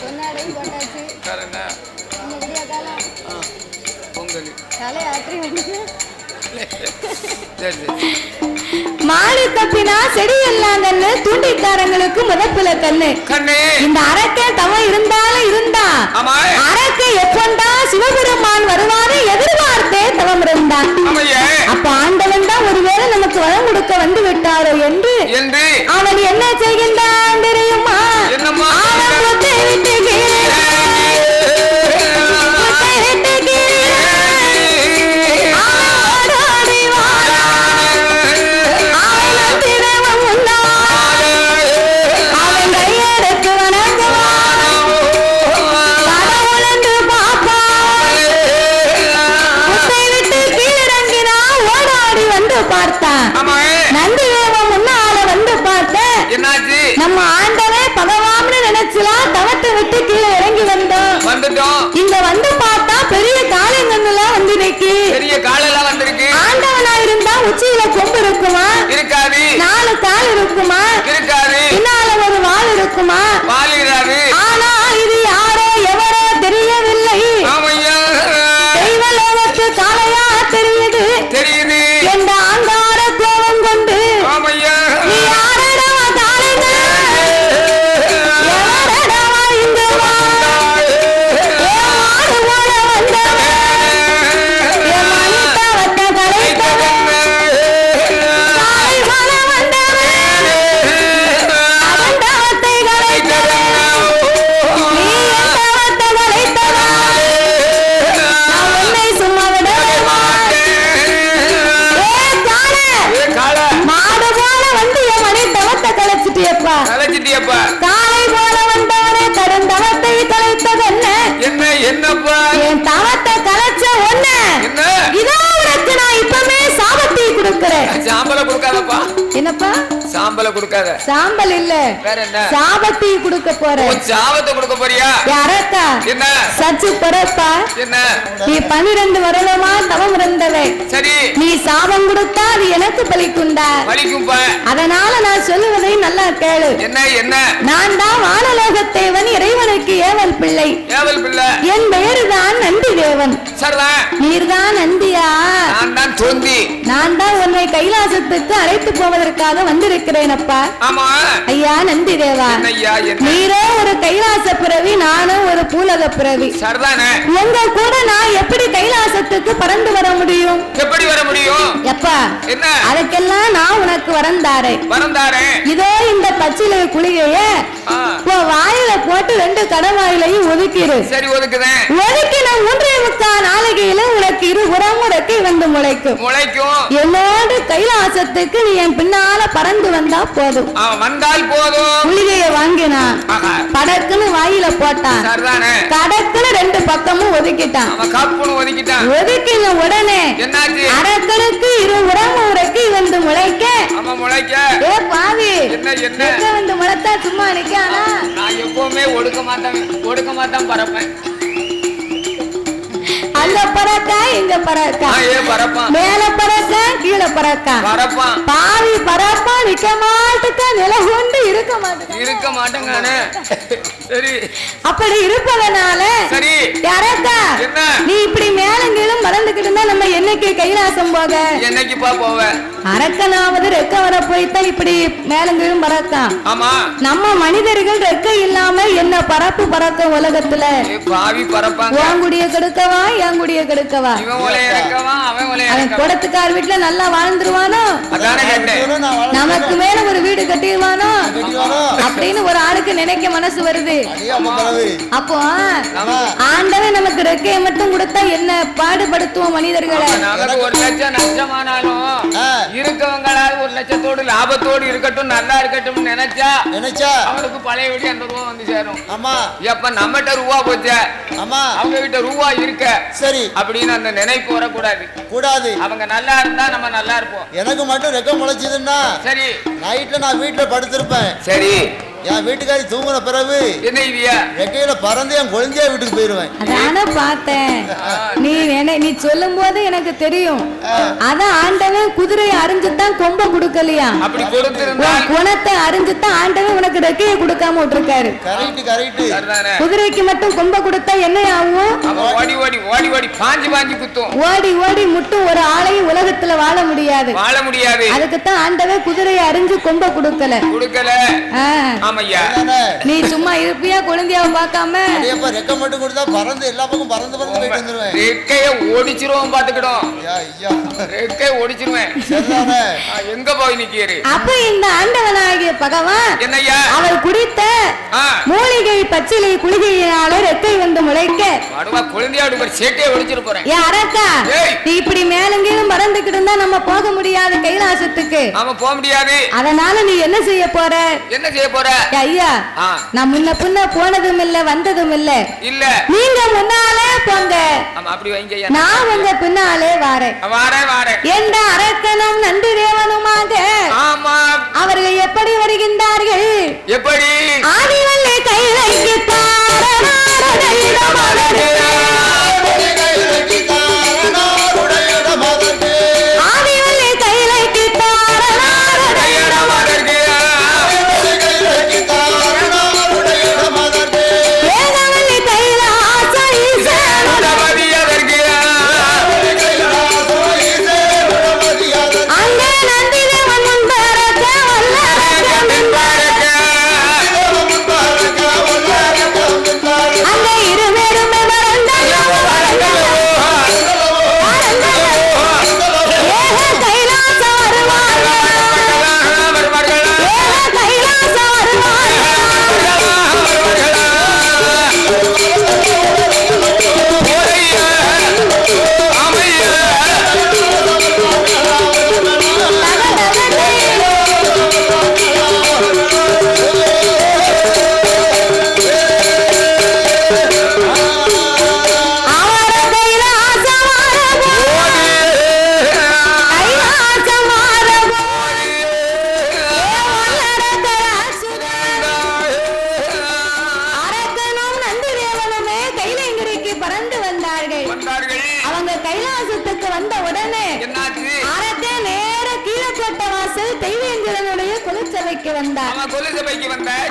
பொன்னாடையும் போட்டாச்சு. வேற என்ன? இந்த விடிய காலம் பொங்கல். தலை ஆற்றி வந்து சரி சரி. மாடு தப்பினா செடி எல்லாம் கண்ணு, தூண்டிக்காரங்களுக்கு முதப்பில கண்ணு. இந்த அரக்கை தவம் இருந்தாலும் இருந்தா அரக்கை எப்பொண்டா சிவபெருமான் வருவாரு எதிர்பார்த்தே தவம் இருந்தான். அப்ப ஆண்டவன் தான் ஒருவேளை நமக்கு வரம் கொடுக்க வந்து விட்டாரோ என்று அவன் என்ன செய்கின்றான் தெரியுமா? நம்ம ஆண்டவே பகவான்னு நினைச்சலாம் தவத்தை விட்டு கீழே இறங்கி வந்துட்டோம். இங்க வந்து பார்த்தா பெரிய காளைங்கள்லாம் வந்து நிக்கு. பெரிய காலெல்லாம் வந்திருக்கு. ஆண்டவனா இருந்தா உச்சியில கொம்பு இருக்குமா? இருக்காது. 4 கால் இருக்குமா? இருக்காது. பின்னால ஒரு வால் இருக்குமா? வால் இருக்காது. ஆனா இது யாரோ எவரோ தெரியவில்லை. தெய்வலோகத்து காளையா தெரியுது என்ற ஆங்கார கோபம் கொண்டு நீ யாரடா காளைங்க எவரடா இங்க வா காலை போல வந்தவனே கடும் தவத்தை கலைத்ததென்ன? என்னப்பா என் தவத்தை கலைச்ச ஒண்ணு இதோ உனக்கு நான் இப்பமே சாபத்தை கொடுக்கிறேன். சாம்பல கொடுக்காதப்பா. என்னப்பா? சாம்பல கொடுக்காத. சாம்பல் இல்ல, வேற என்ன? சாபத்தை கொடுக்க போறேன். சாபத்தை கொடுக்க போறியா? யாரக்கா? என்ன சச்சு பரப்பா? என்ன? நீ 12 வருடமா தவம் இருந்தவே. சரி. நீ சாபம் கொடுத்தா அது எனக்கு பலிக்குண்டா? பலிக்கும்பா. அதனால நான் சொல்லுவதை நல்லா கேளு. என்ன? நான் தான் வானலோகத்தேவன், இறைவனுக்கு ஏவல் பிள்ளை. ஏவல் பிள்ளை. என் பெயர் தான் நந்தி தேவன். சரிதான். நீர்தான் நந்தியா? நான் தான் தொந்தி. நான் தான் உன்னை கைலாசத்துக்கு அழைத்து போவதற்காக வந்திருக்கிறேன் அப்பா. ஆமா. ஐயா நந்தி தேவா, நீரே ஒரு கைலாச பிறவி, நானும் ஒரு பூலக பிறவி. சரிதானே. உங்க கூட நான் எப்படி கைலாசத்துக்கு பறந்து வர முடியும்? எப்படி வர முடியும்? எப்பா என்ன? அதுக்கெல்லாம் நான் உனக்கு வரந்தாரே. இதோ இந்த பச்சிலை குளிகைய வாயில போட்டு 2 கடவாயிலையும் ஒதுக்கிடு. சரி ஒதுக்குறேன். ஒதுக்கின 3.25 நாளிகையில உனக்கு 2 புறம் உனக்கு வந்து முளைக்கும். என்னோடு கைலாசத்துக்கு நீ என் பின்னால பறந்து வந்தா போதும். வந்தால் போதும். குளிகைய வாங்கினா படக்குன்னு வாயில போட்டான். கடக்குன்னு 2 பக்கமும் ஒதுக்கிட்டான். ஒதுக்கின உடனே அரக்கனுக்கு 2 புறம் உனக்கு வந்து முளைக்க. ஏ பாவி, வந்து முளைத்தா சும்மா நிக்கானா? நான் எப்பவுமே ஒடுக்க மாட்டான் பறப்பேன். அங்க பறக்கா இங்க பறக்கா, மேல பறக்கா கீழே பறக்கா, பாவி பறப்பா நிக்க மாட்டுக்க, நில கொண்டு இருக்க மாட்டேங்க. சரி. அப்படி இருப்பதனால சரி யாரக்கா நீ இப்படி மேலும் கீழும் பறந்துகிட்டு இருந்தா நம்ம என்னைக்கு கைலாசம் போக? என்னைக்குப்பா போவ? அரக்கனாவது ரெக்க வர போய்தான் இப்படி மேலும் கீழும் பறக்கான். ஆமா. நம்ம மனிதர்கள் ரெக்க இல்லாம என்ன பறப்பு பறக்க உலகத்துல? பாவி பறப்பாங்க. வாங்குடிய கெடுக்கவா எங்குடிய கெடுக்கவா? அவன் குடத்துக்கார் வீட்டுல நல்லா வாழ்ந்துருவானோ, நமக்கு மேல ஒரு வீடு கட்டிடுவானோ அப்படின்னு ஒரு ஆளுக்கு நினைக்க மனசு வருது. அப்போ ஆண்டவன் நமக்கு ரெக்கையை மட்டும் கொடுத்தா என்ன பாடுபடுத்துவோம் மனிதர்களை? 1 லட்சம் நஷ்டமானாலும் இருக்கவங்களால 1 லட்சத்தோடு லாபத்தோடு இருக்கட்டும், நல்லா இருக்கட்டும் நினைச்சா அவனுக்கு பழைய வீடு 2 ரூபா வந்து சேரும். எப்ப நம்மகிட்ட ரூபா போச்ச, அவங்க கிட்ட ரூபா இருக்க சரி அப்படின்னு அந்த நினைப்பு வரக்கூடாது. அவங்க நல்லா இருந்தா நம்ம நல்லா இருப்போம். எனக்கு மட்டும் ரெக்க முளைச்சதுன்னா சரி, நைட்ல நான் வீட்டுல படுத்திருப்பேன். சரி, என் வீட்டுக்காரி தூங்குன பிறகு என்ன இதுயா ரெக்கையில பறந்து என் குழந்தையா வீட்டுக்கு போயிருவேன். அதான பார்த்தேன். நீ சொல்லும் போது எனக்கு தெரியும். அதான் ஆண்டவன் குதிரையை அரிஞ்சுதான் கொம்ப கொடுக்கலையா? அப்படி கொடுத்திருந்தா குணத்தை அரிஞ்சுதான் ஆண்டவன் உனக்கு ரெக்கையை கொடுக்காம விட்டுருக்காரு. Correct correct. குதிரைக்கு மட்டும் கொம்ப கொடுத்தா என்ன ஆகும்? ஓடி ஓடி ஓடி ஓடி பாஞ்சு பாஞ்சு குத்தும். ஓடி ஓடி முட்டும் ஒரு ஆளையும் உலகத்துல வாழ முடியாது. அதுக்குத்தான் ஆண்டவன் குதிரையை அரிஞ்சு கொம்ப கொடுக்கல. நீ சும்மா இருப்பியா குழந்தையாவை பார்க்காம? ரெக்கை மட்டும் கொடுத்தா பறந்து எல்லா பக்கம் பறந்து பறந்து போயிட்டு வந்துருவேன். ரெக்கையை ஓடிச்சிருவோம் பாத்துக்கிடும். ரெக்கையை ஓடிச்சிருவேன். எங்க போய் நிக்கிற? அப்ப இந்த ஆண்டவனாகிய பகவான் என்னையா அவர் குடித்த மூலிகை பச்சிலை குளிகையினால ரெக்கை வந்து முளைக்க குழந்தையோட ஒரு சேட்டையை ஒடிச்சிட்டு போறேன். ஏ அரக்கா, நீ இப்படி மேலங்கேயும் மறந்துக்கிட்டு இருந்தா நம்ம போக முடியாது கைலாசத்துக்கு. ஆமா போக முடியாது. அதனால நீ என்ன செய்ய போற? என்ன செய்ய போற? ஐயா, நான் முன்ன பின்ன போனதும் இல்ல வந்ததும் இல்ல. இல்ல நீங்க முன்னாலே போங்க. ஆமா அப்படி வைங்க. நான் உங்க பின்னாலே வாரேன். வாரேன் வாரேன். என்ற அரக்கனும் நன்றி தேவனுமாக ஆமா அவர்கள் எப்படி வருகின்றார்கள்? எப்படி? ஆதிவல்லை கைலைக்கு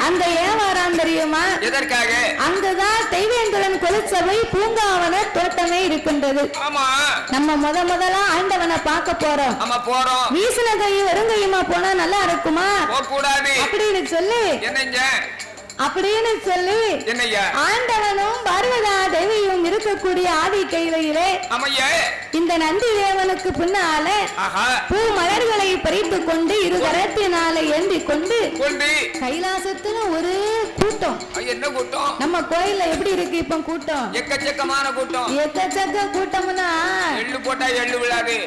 அந்த ஏவாராம் தெரியுமா? எதற்காக? அங்கதான் தெய்வேந்திரன் கொலுச்சபை பூங்காவன தோட்டமே இருக்கின்றது. ஆமா நம்ம முதலா ஆண்டவனை பார்க்க போறோம். ஆமா போறோம். வீசின கையும் வெறுங்கையுமா போனா நல்லா இருக்குமா? போக கூடாது அப்படின்னு சொல்லி என்னங்க அப்படின்னு சொல்லி ஆண்டவனும் பார்வதா தேவியும் இருக்கக்கூடிய ஆதி கையிலே இந்த நந்தி தேவனுக்கு பின்னால பூ மலர்களை பறித்து கொண்டு இரு கரத்தினால ஏந்தி கொண்டு கைலாசத்துல ஒரு கூட்டம். என்ன கூட்டம்? நம்ம கோயில்ல எப்படி இருக்கு இப்ப கூட்டம்? எக்கச்சக்கமான கூட்டம். எக்கச்சக்க கூட்டம்னா எள்ளு போட்டா எள்ளு விழாது.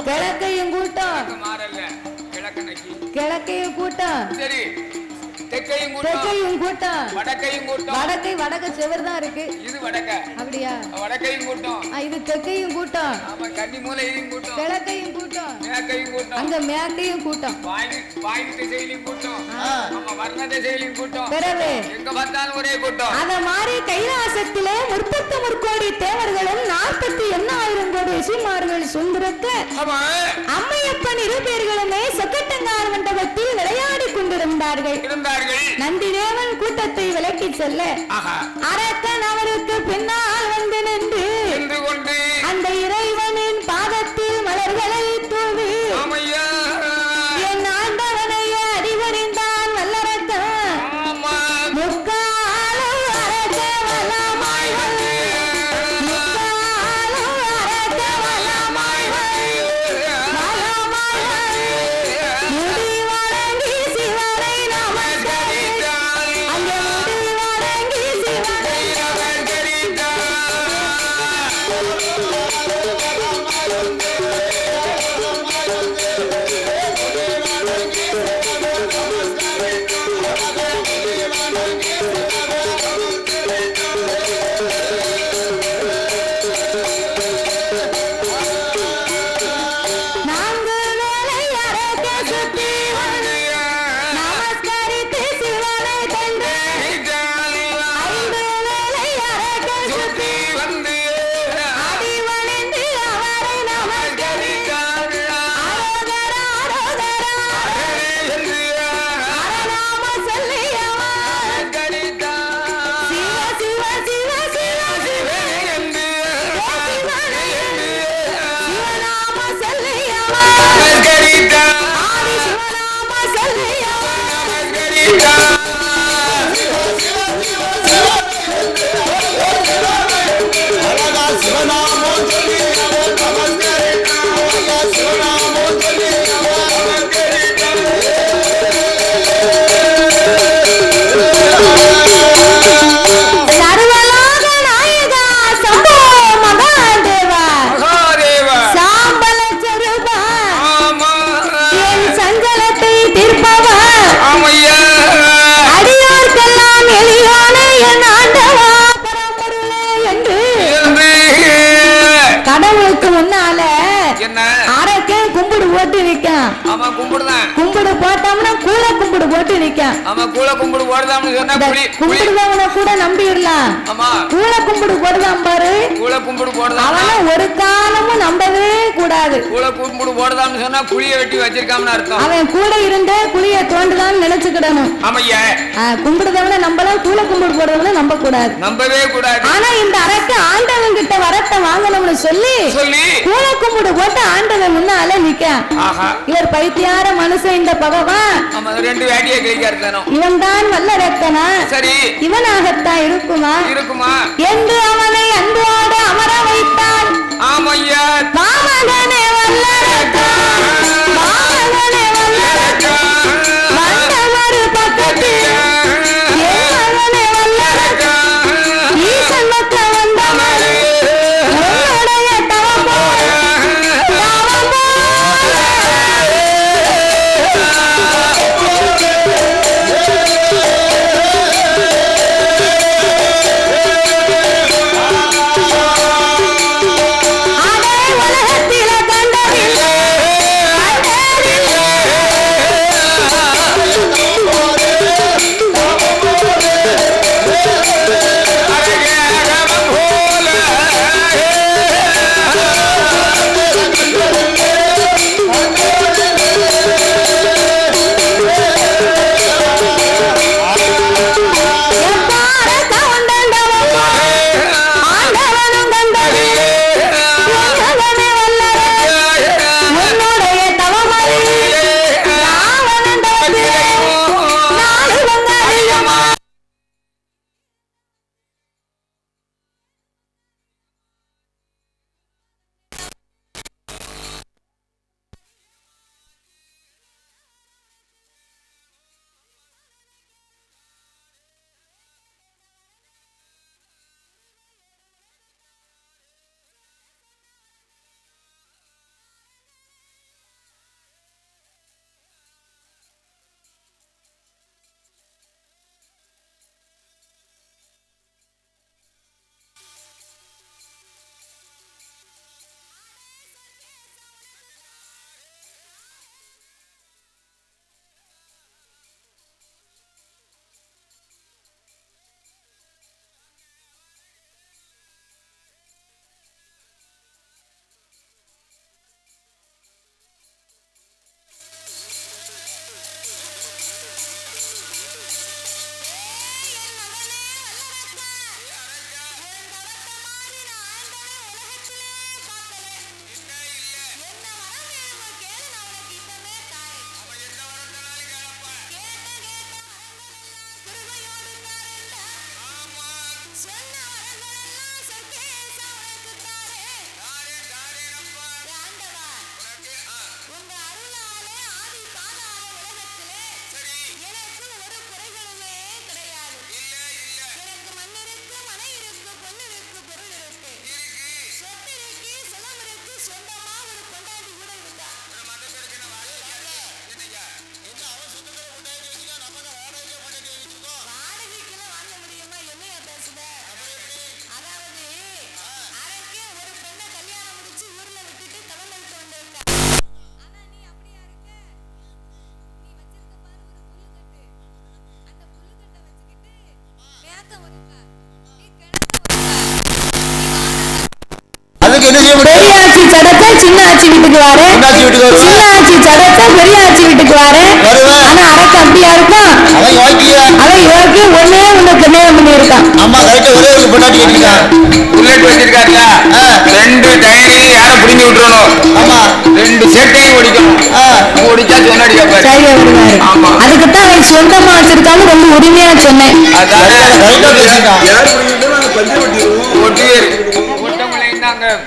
கிழக்கையும் கூட்டம் கிழக்கையும் கூட்டம் சரி தெற்கையும் கூட்டம் வடக்கையும் கூட்டம். வடக்கு செவர் தான் இருக்கு. இது வடக்க. அப்படியா? வடக்கையும் கூட்டம். இது தெற்கையும் கூட்டம். ஆமா கன்னி மூலையும் கூட்டம். கிழக்கையும் கூட்டம். மேற்கையும் கூட்டம். அங்க மேற்கையும் கூட்டம். வாயு திசையிலும் கூட்டம். ஆமா வர்ண திசையிலும் கூட்டம். பிறகு எங்க பார்த்தாலும் ஒரே கூட்டம். அத மாதிரி கைலாசத்திலே 33 கோடி தேவர்களும் 48,000 கோடி ரிஷிமார்கள் சுந்தரக்க அம்மையப்பன் 2 பேர்களுமே சொக்கட்டங்கார் மண்டபத்தில் விளையாடி கொண்டிருந்தார்கள். நந்தி தேவன் கூட்டத்தை விலக்கி செல்ல அரக்கன் அவருக்கு பின்னால் வந்து நின்று அந்த இறைவனின் பாதத்தில் மலர்களை தூவி என் ஆண்டவனை அடிபணிந்தான் வல்லரக்கன். முக்காலும் அரக்க வல்லமாய் முடி வணங்கி சிவனை நமஸ்கரித்தான். நிக்கான். ஆமா கும்பிடுதான். கும்பிடு போட்டோம்னா கூல கும்பிடு போட்டு நிக்கான். ஆமா கூல கும்பிடு போடுதாம்னு சொன்னா கும்பிடுதவன கூட நம்பிடலாம். ஆமா கூல கும்பிடு போடுதான் பாரு. கூல கும்பிடு போடுதான். அவன ஒரு காலமும் நம்பவே கூடாது. கூல கும்பிடு போடுதாம்னு சொன்னா குழிய வெட்டி வச்சிருக்காமன்னு அர்த்தம். அவன் கூட இருந்த குழிய தோண்டுதான்னு நினைச்சுக்கிடணும். ஆமையா கும்பிடுதவன நம்பலாம், கூல கும்பிடு போடுறவன நம்ப கூடாது, நம்பவே கூடாது. ஆனா இந்த அரக்கு ஆண்டவன் கிட்ட வரத்தை வாங்கணும்னு சொல்லி கூல கும்பிடு போட்டு ஆண்டவன் முன்னால நிக்க. இவர் பைத்தியார மனுஷன் இந்த பகவான். ரெண்டு வேடியை கிழிக்காரு. இவன் தான் வல்ல ரத்தனா. சரி இவனாகத்தான் இருக்குமா இருக்குமா என்று அவனை அன்போடு அமர வைத்தான். ஆமையா மாமகனே வல்ல ரத்தா, மாமகனே வல்ல ரத்தா, வந்தவர் பக்கத்தில் என் மகனே வல்ல ரத்தா, ஈசன் மக்க வந்தவர் உன்னுடைய தவம் போல தவம் போல. பெரியாச்சி சடத்தை சின்ன ஆச்சி வீட்டுக்கு வாரு, சின்ன ஆச்சி சடத்தை பெரியாச்சி வீட்டுக்கு வாரு. ஆனா அரக்கு அப்படியா இருக்கும், அவன் யோகி ஒன்னே ஒண்ணு கல்யாணம் பண்ணி இருக்கான். ஆமா கரெக்டா ஒரே ஒரு பொண்டாட்டி கேட்டிருக்கான். புல்லட் வச்சிருக்காருல, ரெண்டு டயரையும் யார புடிங்கி விட்டுறணும். ஆமா ரெண்டு சேட்டையும் ஓடிக்கணும். ஓடிச்சா சொன்னாடி கேப்பாரு. சரியா வருவாரு. அதுக்குத்தான் அவன் சொந்தமா வச்சிருக்கான்னு ரொம்ப உரிமையா சொன்னேன்.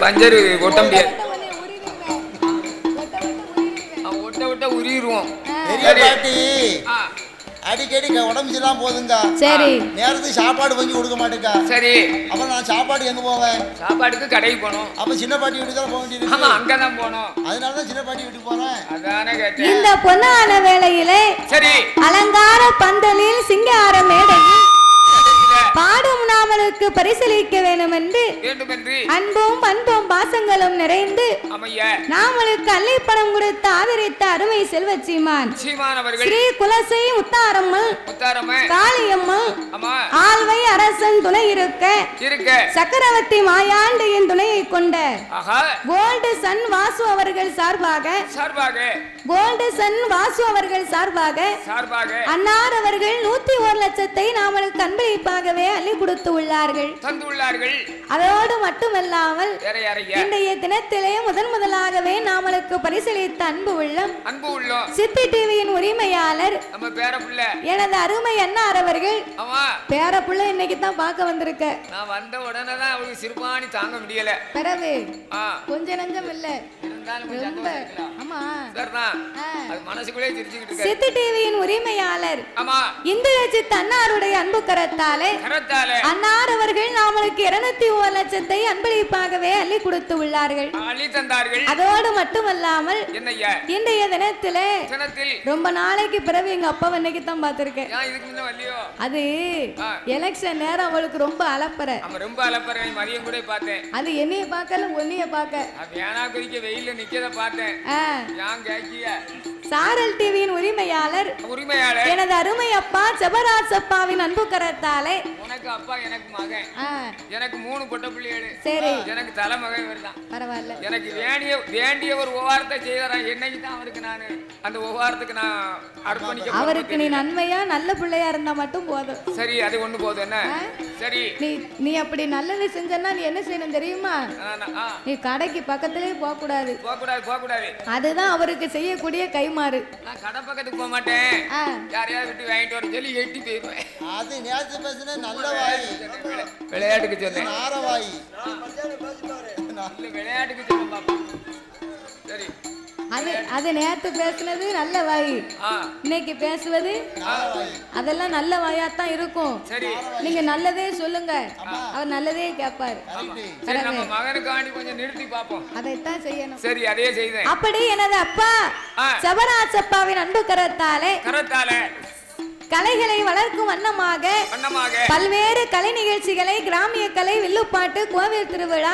பஞ்சர் ஒட்ட முடியாது, ஒட்ட விட்ட உரிடுவோம். அடிக்கடி உடம்பு எல்லாம் போதுங்க. சரி நேரத்துக்கு சாப்பாடு வாங்கி கொடுக்க மாட்டேங்க. சரி அப்புறம் நான் சாப்பாடு எங்க போவேன்? சாப்பாடுக்கு கடைக்கு போனோம். அப்ப சின்ன பாட்டி வீட்டுக்கு தான் போக வேண்டியது. ஆமா அங்கதான் போனோம். அதனாலதான் சின்ன பாட்டி வீட்டுக்கு போறேன். அதானே கேட்டேன். இந்த பொன்னான வேளையிலே சரி அலங்கார பந்தலில் சிங்கார மேடையில் பாடும் நாமல் நாமளுக்கு பரிசளிக்க வேண்டும் என்று அன்பும் அன்பும் பாசங்களும் நிறைந்து நாமளுக்கு அள்ளி பணம் கொடுத்து ஆதரித்த அருமை செல்வ சீமான் ஸ்ரீ குலசை முத்தாரம்மன் காளியம்மன் ஆழ்வை அரசன் துணை இருக்க சக்கரவர்த்தி மாயாண்டியின் துணையை கொண்ட கோல்டு சன் வாசு அவர்கள் சார்பாக கோல்டு சன் வாசு அவர்கள் சார்பாக அன்னார் அவர்கள் 101 லட்சத்தை நாமளுக்கு அன்பளிப்பாகவே அள்ளி கொடுத்து உள்ளார்கள் அதோடு மட்டுமல்லாமல் இன்றைய தினத்திலே முதலாகவே நாமளுக்கு பரிசளித்த அன்பு உள்ளம் சித்தி டிவியின் உரிமையாளர் எனது அருமை அன்னார் அவர்கள் பேர புள்ள இன்னைக்கு தான் பார்க்க வந்திருக்க. நான் வந்த உடனே தான் அவளுக்கு சிறுபாணி தாங்க முடியல. பிறகு கொஞ்ச நஞ்சம் இல்ல ரொம்ப ஆமா சரிதான் அது மனசுக்குள்ளே சிரிச்சுக்கிட்டு இருக்கு. சித்தி டிவியின் உரிமையாளர் ஆமா இந்திரஜித் அன்னாருடைய அன்பு கரத்தாலே அன்னார் அவர்கள் நாமளுக்கு 201 லட்சத்தை அன்பளிப்பாகவே அள்ளி கொடுத்து உள்ளார்கள் அள்ளி தந்தார்கள். அதோடு மட்டுமல்லாமல் என்னய்யா இன்றைய தினத்தில் ரொம்ப நாளைக்கு பிறகு எங்க அப்பா இன்னைக்கு தான் பார்த்திருக்கேன். இதுக்கு முன்ன வல்லியோ அது எலெக்ஷன் நேரம் அவளுக்கு ரொம்ப அலப்பற. அவ ரொம்ப அலப்பற. மதியம் கூட பார்த்தேன். அது என்னைய பார்க்கல ஒன்னிய பார்க்க. வேணா குறிக்க வெயில்ல நிக்கத பார்த்தேன். யான் கேக்கியா சாரல் டிவியின் உரிமையாளர் எனது அருமை அப்பா ஜபராஜ் அப்பாவின் அன்பு கரத்தாலே உனக்கு அப்பா எனக்கு மகன் எனக்கு 3 பொட்ட பிள்ளைகள். சரி எனக்கு தலை மகன் வருதான் பரவாயில்ல. எனக்கு வேண்டிய ஒரு உபகாரத்தை செய்யறான். என்னைக்கு தான் அவருக்கு நான் அந்த உபகாரத்துக்கு நான் அர்ப்பணிக்க. அவருக்கு நீ நன்மையா நல்ல பிள்ளையா இருந்தா மட்டும் போதும். சரி அது ஒண்ணு போதும். என்ன சரி நீ அப்படி நல்லது செஞ்சனா நீ என்ன செய்யணும் தெரியுமா? நீ கடைக்கு பக்கத்திலே போக கூடாது. அதுதான் அவருக்கு செய்யக்கூடிய கைமாறு. நான் கடை பக்கத்துக்கு போக மாட்டேன். யாரையாவது விட்டு வாங்கிட்டு வர சொல்லி எட்டி போயிருவேன். அது நேத்து பேசுன நல்ல வாய். விளையாட்டுக்கு சொன்னேன். நார வாய். நல்ல விளையாட்டுக்கு சொன்னேன் பாப்பா. சரி அது நேத்து பேசுனது நல்ல வாய். இன்னைக்கு பேசுவது அதெல்லாம் நல்ல வாயாத்தான் இருக்கும். நீங்க நல்லதே சொல்லுங்க அவர் நல்லதே கேட்பாரு. நம்ம மகனுக்காண்டி கொஞ்சம் நிறுத்தி பாப்போம். அதைத்தான் செய்யணும். சரி அதையே செய்தேன். அப்படி எனது அப்பா ஜபராஜ் அப்பாவின் அன்பு கரத்தாலே கலைகளை வளர்க்கும் வண்ணமாக பல்வேறு கலை நிகழ்ச்சிகளை கிராமிய கலை வில்லுப்பாட்டு கோவில் திருவிழா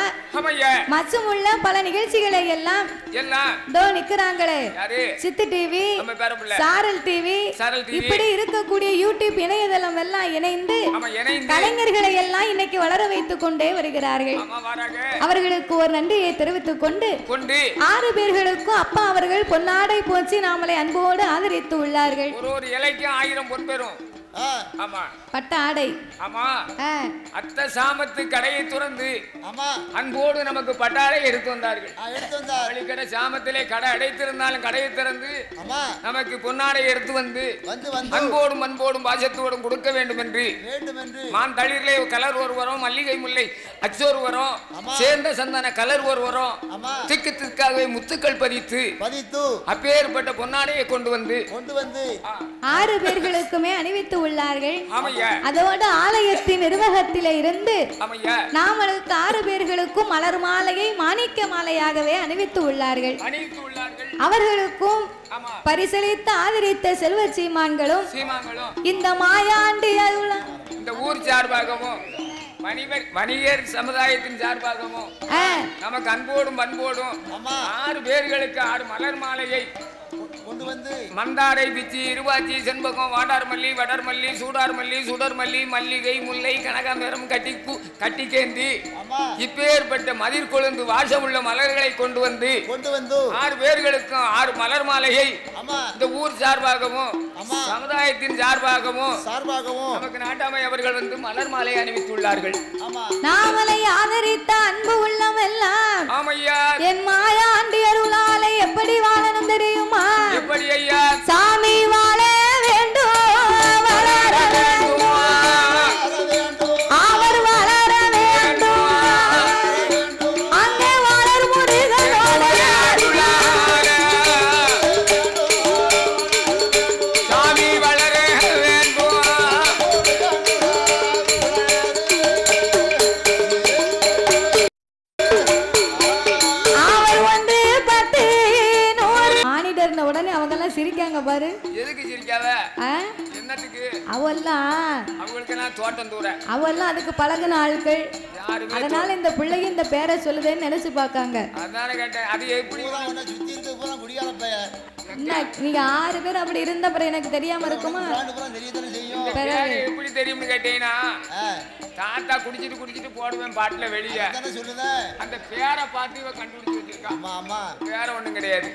மற்றும் உள்ள பல நிகழ்ச்சிகளை எல்லாம் நிக்கிறாங்களே சித்து டிவி சாரல் டிவி இப்படி இருக்கக்கூடிய யூடியூப் இணையதளம் எல்லாம் இணைந்து கலைஞர்களை எல்லாம் இன்னைக்கு வளர வைத்துக் கொண்டே வருகிறார்கள். அவர்களுக்கு ஒரு நன்றியை தெரிவித்துக் கொண்டு 6 பேர்களுக்கும் அப்பா அவர்கள் பொன்னாடை போச்சு நாமளை அன்போடு ஆதரித்து உள்ளார்கள். ஒரு இலைக்கு 1000 பெறும். ஆமா பட்ட ஆடை. ஆமா அத்த சாமத்து கடையை துறந்து அன்போடு நமக்கு பட்டாடை எடுத்து வந்தார்கள். கடை சாமத்திலே கடை அடைத்திருந்தாலும் கடையை திறந்து நமக்கு பொன்னாடை எடுத்து வந்து அன்போடும் பாசத்தோடும் கொடுக்க வேண்டும் என்று மான் தளிரிலே கலர் ஒரு வரும், மல்லிகை முல்லை அச்சோறு வரும், சேர்ந்த சந்தன கலர் ஒரு வரும், திக்கு திக்காகவே முத்துக்கள் பதித்து அப்பேற்பட்ட பொன்னாடையை கொண்டு வந்து 6 பேர்களுக்குமே அணிவித்து உள்ளார்கள். அதோடு ஆலயத்தின் நிர்வாகத்திலே இருந்து நாமளுக்கு 6 பேர்களுக்கும் மலர் மாலையை மாணிக்க மாலையாகவே அணிவித்து உள்ளார்கள். அவர்களுக்கும் பரிசளித்து ஆதரித்த செல்வ சீமான்களும் இந்த மாயாண்டி இந்த ஊர் சார்பாகவும் வணிகர் சமுதாயத்தின் சார்பாகவும் நமக்கு அன்போடும் 6 பேர்களுக்கு 6 மலர் மாலையை மந்தாரை, பிச்சி, இருவாச்சி, செண்பகம், வாடார்மல்லி, வடர்மல்லி, சூடார்மல்லி, சுடர்மல்லி, மல்லிகை, முல்லை, கனகாம்பரம் கட்டி கேந்தி இப்பேற்பட்ட மதிர் கொழுந்து வாசம் உள்ள மலர்களை கொண்டு வந்து 6 பேர்களுக்கும் 6 மலர் மாலையை இந்த ஊர் சார்பாகவும் சமுதாயத்தின் சார்பாகவும் நமக்கு நாட்டாமை அவர்கள் வந்து மலர் மாலை அணிவித்துள்ளார்கள். நாமலை ஆதரித்த அன்பு உள்ளம் எல்லாம் என் மாயாண்டி அருளாலை எப்படி வாழணும் தெரியுமா? எப்படி ஐயா? சாமி வாழ வேண்டும், வளர வேண்டும், அவர் வளர வேண்டும், அங்கே வளர் முருகனோடு சாமி வளர வேண்டும். அவர் வந்து 10 மானிடர்ன உடனே அவங்க எல்லாம் சிரிக்காங்க பாரு. எதுக்கு சிரிக்காத? என்னத்துக்கு? அவெல்லாம் அவங்களுக்கு நான் தோட்டம் தூர அவெல்லாம் அதுக்கு பழகின ஆட்கள். அதனால இந்த பிள்ளைக்கு இந்த பேரை சொல்லுதேன்னு நினைச்சு பாக்காங்க. அதான கேட்டேன். அது எப்படி சுத்தி இருந்து பூரா குடியால பைய. நீங்க 6 பேர் அப்படி இருந்த அப்புறம் எனக்கு தெரியாம இருக்குமா? எப்படி தெரியும்னு கேட்டீங்கன்னா தாத்தா குடிச்சிட்டு போடுவேன் பாட்டுல வெளியே அந்த பேரை பார்த்து இவ கண்டுபிடிச்சு வச்சிருக்கா. பேரை ஒண்ணும் கிடையாது.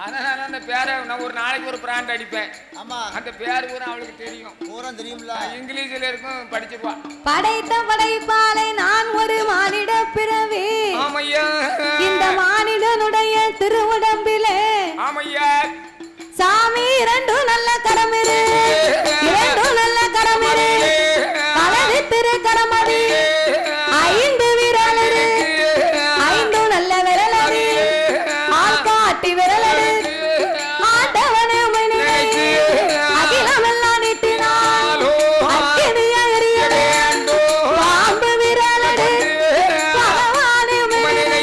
அதனால அந்த பேரை நான் ஒரு நாளைக்கு ஒரு பிராண்ட் அடிப்பேன். அந்த பேரு பூரா அவளுக்கு தெரியும்ல. இங்கிலீஷ்ல இருக்கும், படிச்சிருவா. படைத்த படைப்பாலை நான் ஒரு மானிட பிறவி. ஆமையா. இந்த மானிடனுடைய திருவுடம்பிலே ஆமையா சாமி 2 நல்ல கடமிரு, 2 நல்ல கடமிரு, பலது திரு கடமடி 5 விரலரு, 5 நல்ல விரலரு, ஆள்காட்டி விரலரு, ஆண்டவனே மணியை அகிலமெல்லாம் நீட்டினார் அக்கினிய எரியடு பாம்பு விரலடு பகவானே மணியை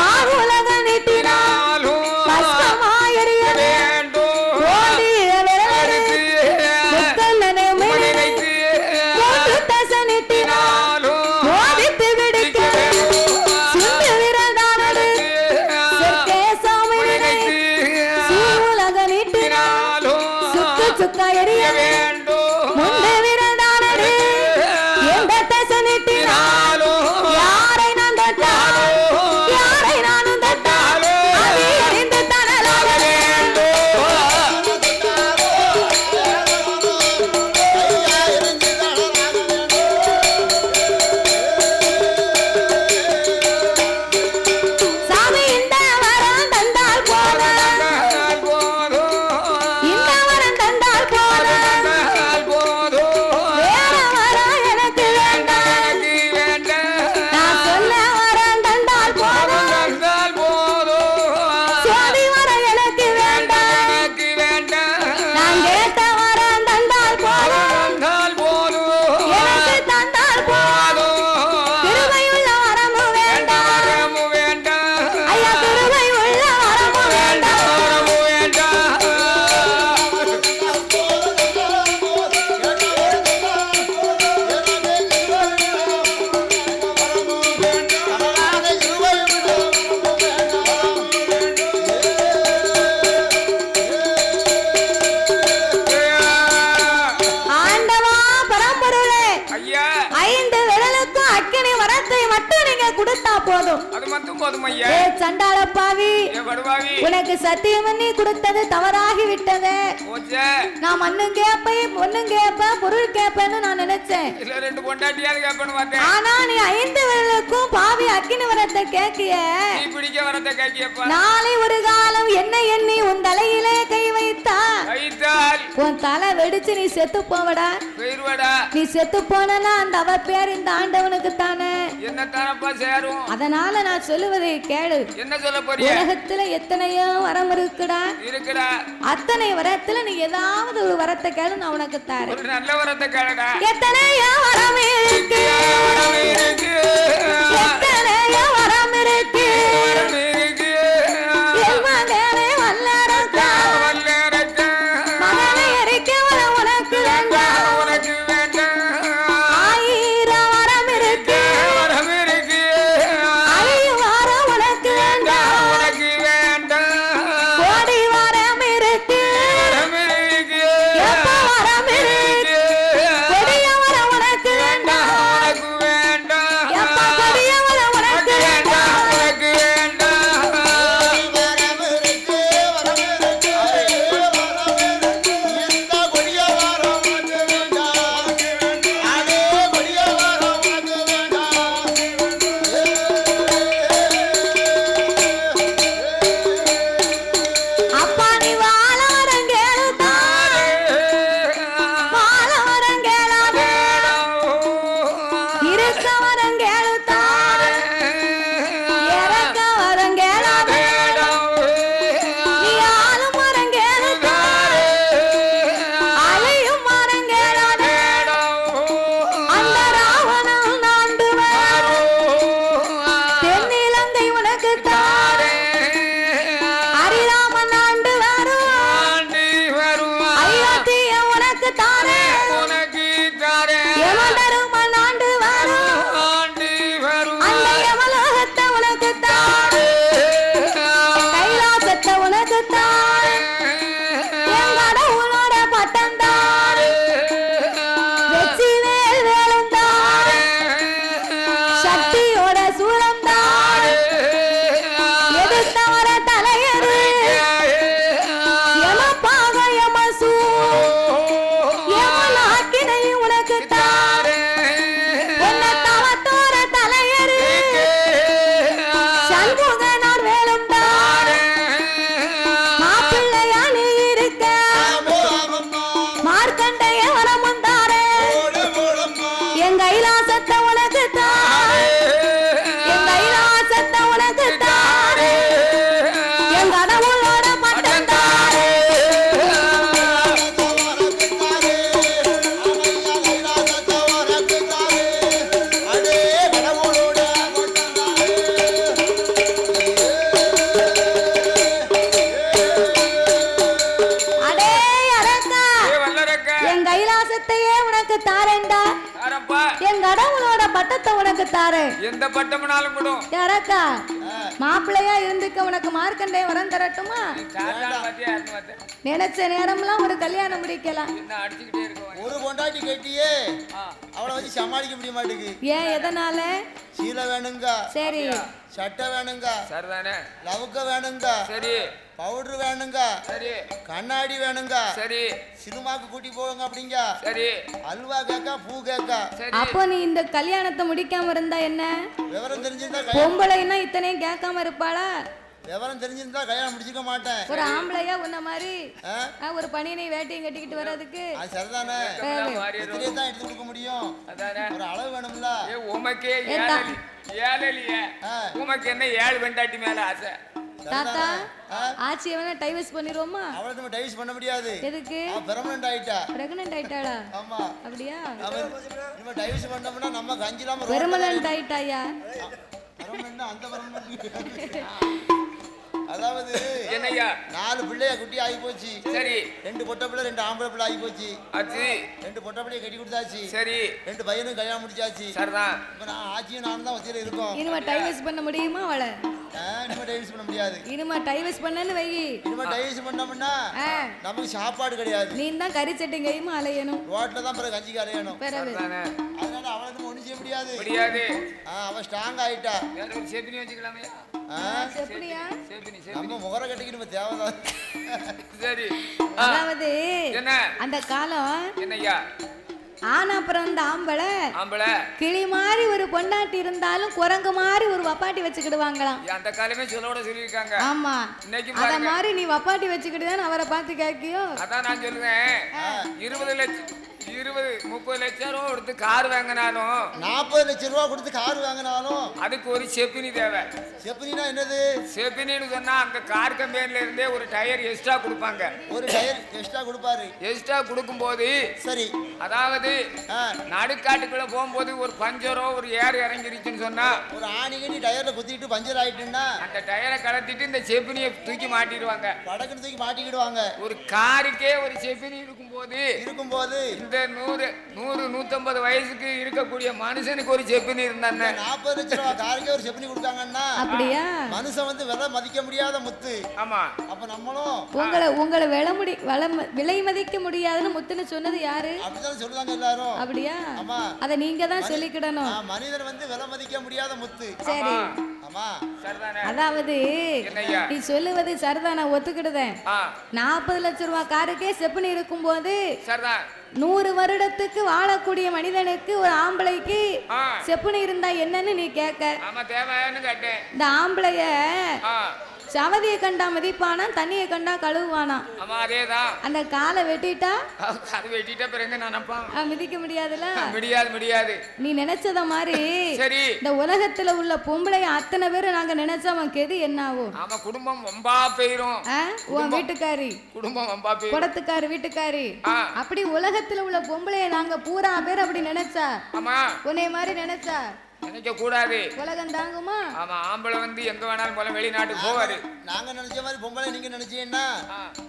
ஆறுலக நீட்டினார் கஷ்டமா எரியடு ஓடிய விரலடு முக்கல்லனே மணியை போட்டு தச நீட்டினார் ஓடித்து விடுக்க சுண்டு விரல்தானடு சுக்கா எரிய முண்டை விரல்தானடு எந்த தச நீட்டினாலோ யாரை நான் தட்டாலோ யாரை நானும் தட்டாலோ அதை அறிந்து தனலாக சாமி இந்த வரம் தந்தால் போதும், இந்த வரம் தந்தால் போதும், வேற வரம் எனக்கு வேண்டாம். நான் சொல்ல வரம் தந்தால் போதும், சோதி வரம் எனக்கு வேண்டாம். நான் கேட்ட வரம் தந்தால் போதும், எனக்கு தந்தால் போதும். கிருபையுள்ள வரமும் வேண்டாம் ஐயா, கிருபையுள்ள வரமும் வேண்டாம். ஆண்டவா பரம்பொருளே, ஐயா 5 விரலுக்கும் அக்கினி வரத்தை மட்டும் நீங்க கொடுத்தா போதும். அது மட்டும் போதும் ஐயா. ஏ சண்டாள பாவி, ஏ படுவாவி உனக்கு சத்தியம் பண்ணி கொடுத்தது தவறாகி விட்டது. போச்சே. நான் மண்ணும் கேப்பேன் பொண்ணும் கேப்பேன் பொருள் கேப்பேன்னு நான் நினைச்சேன். இல்ல 2 பொண்டாட்டியாவது கேப்பேன்னு பார்த்தேன். ஆனா நீ 5 விரலுக்கும் பாவி அக்கினி வரத்தை கேக்கிய. நீ பிடிக்க வரத கேக்கியப்பா. நாளை ஒரு காலம் என்ன எண்ணி உன் தலையிலே கை வைத்தால் உன் தலை வெடிச்சு நீ செத்து போவடா. நீ செத்து போனா அந்த அவ பேர் இந்த ஆண்டவனுக்கு தானே. என்ன தானப்பா சேரும். அதனால நான் சொல்லுவதை கேளு. என்ன சொல்ல போறிய? உலகத்துல எத்தனையோ வரம் இருக்குடா. அத்தனை வரத்துல நீ ஏதாவது ஒரு வரத்தை கேளு, நான் உனக்கு தரேன். ஒரு நல்ல வரத்தை கேளுடா. எத்தனையோ வரம் இருக்கு, எத்தனையோ வரம் இருக்கு, மகனே வல்லரக்கா மகனை எரிக்க வரம் உனக்கு வேண்டாம். 1000 வரம் இருக்கு, அழியும் வரம் உனக்கு வேண்டாம். கோடி வரம் இருக்கு, எப்ப வரம் இருக்கு, கொடிய வரம் உனக்கு வேண்டாம். எப்ப கொடிய வரம் பாசத்தையே உனக்கு தாரேன்டா. என் கடவுளோட பட்டத்தை உனக்கு தாரேன். எந்த பட்டம்னாலும் கூட யாராக்கா மாப்பிள்ளையா இருந்துக்க உனக்கு மார்க்கண்டே வரம் தரட்டுமா? நினைச்ச நேரம்லாம் ஒரு கல்யாணம் முடிக்கலாம். ஒரு பொண்டாட்டி கேட்டியே அவளை வச்சு சமாளிக்க முடிய மாட்டேங்குது. ஏன் எதனால? சீலை வேணுங்க, சரி. சட்டை வேணுங்க, சரிதானே. லவுக்க வேணுங்க, சரி. பவுடர் வேணுங்க, சரி. கண்ணாடி வேணுங்க, சரி. சினிமாக்கு கூட்டி போவாங்க அப்படிங்க, சரி. அல்வா கேக்கா, பூ கேக்கா. அப்போ நீ இந்த கல்யாணத்தை முடிக்காம இருந்தா என்ன? விவரம் தெரிஞ்சிருந்தா பொம்பளைன்னா இத்தனையும் கேட்காம இருப்பாளா? விவரம் தெரிஞ்சிருந்தா கல்யாணம் முடிச்சுக்க மாட்டேன். ஒரு ஆம்பளையா உன்ன மாதிரி ஒரு பனியனை வேட்டையும் கட்டிக்கிட்டு வர்றதுக்கு சரிதானே. தான் எடுத்து கொடுக்க முடியும். ஒரு அளவு வேணும்ல. உமக்கே உமக்கு என்ன 7 வெண்டாட்டி மேல ஆசை. தாத்தா ஆச்சி வேணா டைவர்ஸ் பண்ணிடுவோமா? அவளை நம்ம டைவர்ஸ் பண்ண முடியாது. எதுக்கு? பெர்மனன்ட் ஆயிட்டா. பிரெக்னன்ட் ஆயிட்டாளா? ஆமா. அப்படியா? நம்ம டைவர்ஸ் பண்ணோம்னா நம்ம கஞ்சிலாம பெர்மனன்ட் ஆயிட்டாயா? பெர்மனன்ட் அந்த பெர்மனன்ட். அதாவது என்னையா 4 பிள்ளைய குட்டி ஆகி போச்சு. சரி. 2 பொட்ட பிள்ளை 2 ஆம்பளை பிள்ளை ஆகி போச்சு. ஆச்சி 2 பொட்ட பிள்ளைய கட்டி கொடுத்தாச்சு. சரி. 2 பையனும் கல்யாணம் முடிச்சாச்சு. சரிதான். இப்ப நான் ஆச்சியும் நானும் தான் வச்சில இருக்கோம். இனிமே டைவர்ஸ் பண்ண முடியுமா அவளை? இனிமே டைவர்ஸ் பண்ண முடியாது. இனிமே டைவர்ஸ் பண்ணன்னு வை. இனிமே டைவர்ஸ் பண்ணோம்னா நமக்கு சாப்பாடு கிடையாது. நீ தான் கறி சட்டி கையுமா அலையணும். ரோட்ல தான் பிறகு கஞ்சிக்கு அலையணும். சரிதானே. அதனால அவளை நம்ம ஒண்ணும் செய்ய முடியாது. முடியாது. அவ ஸ்ட்ராங் ஆயிட்டா. வேற ஒரு சேப்பினி வச்சுக்கலாமே. சேப்பினியா? சேப்பினி நம்ம முகர கட்டிக்கிட்டு நம்ம தேவைதான். சரி. அதாவது என்ன அந்த காலம் என்னய்யா ஆனா பிறந்த ஆம்பளை கிளி மாதிரி ஒரு பொண்டாட்டி இருந்தாலும் குரங்கு மாதிரி ஒரு வப்பாட்டி வச்சுக்கிடுவாங்களாம். அந்த காலமே சொல்லோட சொல்லிருக்காங்க. ஆமா. அத மாதிரி நீ வப்பாட்டி வச்சுக்கிட்டுதான் அவரை பார்த்து கேட்கியோ? அதான் நான் சொல்லுவேன். 20 லட்சம் 20-30 லட்சம் ரூபா கொடுத்து கார் வாங்கினாலும் 40 லட்சம் ரூபா கொடுத்து கார் வாங்கினாலும் அதுக்கு ஒரு செப்பினி தேவை. செப்பினா என்னது? செப்பினின்னு சொன்னா அந்த கார் கம்பெனில இருந்தே ஒரு டயர் எக்ஸ்ட்ரா கொடுப்பாங்க. ஒரு டயர் எக்ஸ்ட்ரா கொடுப்பாரு. எக்ஸ்ட்ரா கொடுக்கும்போது சரி அதாவது நடுக்காட்டுக்குள்ள போகும்போது ஒரு பஞ்சரோ ஒரு ஏர் இறங்கிருச்சுன்னு சொன்னா ஒரு ஆணிகனி டயர்ல குத்திட்டு பஞ்சர் ஆயிட்டுன்னா அந்த டயரை கலத்திட்டு இந்த செப்பினியை தூக்கி மாட்டிடுவாங்க. படக்குன்னு தூக்கி மாட்டிக்கிடுவாங்க. ஒரு காருக்கே ஒரு செப்பினி இருக்கும்போது இந்த 100-150 வயசுக்கு இருக்கக்கூடிய மனுஷனுக்கு ஒரு செப்பினி இருந்தானே 40 லட்சம் ரூபாய் காருக்கே ஒரு செப்பினி கொடுத்தாங்கன்னா அப்படியா? மனுஷன் வந்து விலை மதிக்க முடியாத முத்து. ஆமா. அப்ப நம்மளும் உங்களை விலை மதிக்க முடியாதுன்னு முத்துன்னு சொன்னது யாரு? அப்படிதான் சொல்லுவாங்க எல்லாரும். அப்படியா? ஆமா. அத நீங்க தான் சொல்லிக்கிடணும். மனிதன் வந்து விலை மதிக்க முடியாத முத்து. சரி. ஆமா. சரிதானே. அதாவது நீ சொல்லுவது சரிதானே, ஒத்துக்கிடுதேன். 40 லட்சம் ரூபாய் காருக்கே செப்பினி இருக்கும்போது 100 வருடத்துக்கு வாழக்கூடிய மனிதனுக்கு ஒரு ஆம்பளைக்கு செப்புனி இருந்தா என்னன்னு நீ கேட்க. இந்த ஆம்பளைய சவதியை கண்டா மதிப்பானா, தண்ணியை கண்டா கழுவுவானா? அந்த காலை வெட்டிட்டா மிதிக்க முடியாதுல. முடியாது. நீ நினைச்சத மாதிரி இந்த உலகத்துல உள்ள பொம்பளை அத்தனை பேரும் நாங்க நினைச்சவன் கெதி என்ன ஆகும்? குடும்பம் வம்பா போயிரும். உன் வீட்டுக்காரி குடும்பம் வம்பா போயிரும். குடத்துக்காரி வீட்டுக்காரி அப்படி உலகத்துல உள்ள பொம்பளைய நாங்க பூரா பேர் அப்படி நினைச்சா, உன்னை மாதிரி நினைச்சா நினைக்க கூடாது. உலகம் தாங்குமா? ஆமா. ஆம்பளை வந்து எங்க வேணாலும் போல வெளிநாட்டுக்கு போவாரு. நாங்க நினைச்ச மாதிரி பொம்பளை நீங்க நினைச்சீங்கன்னா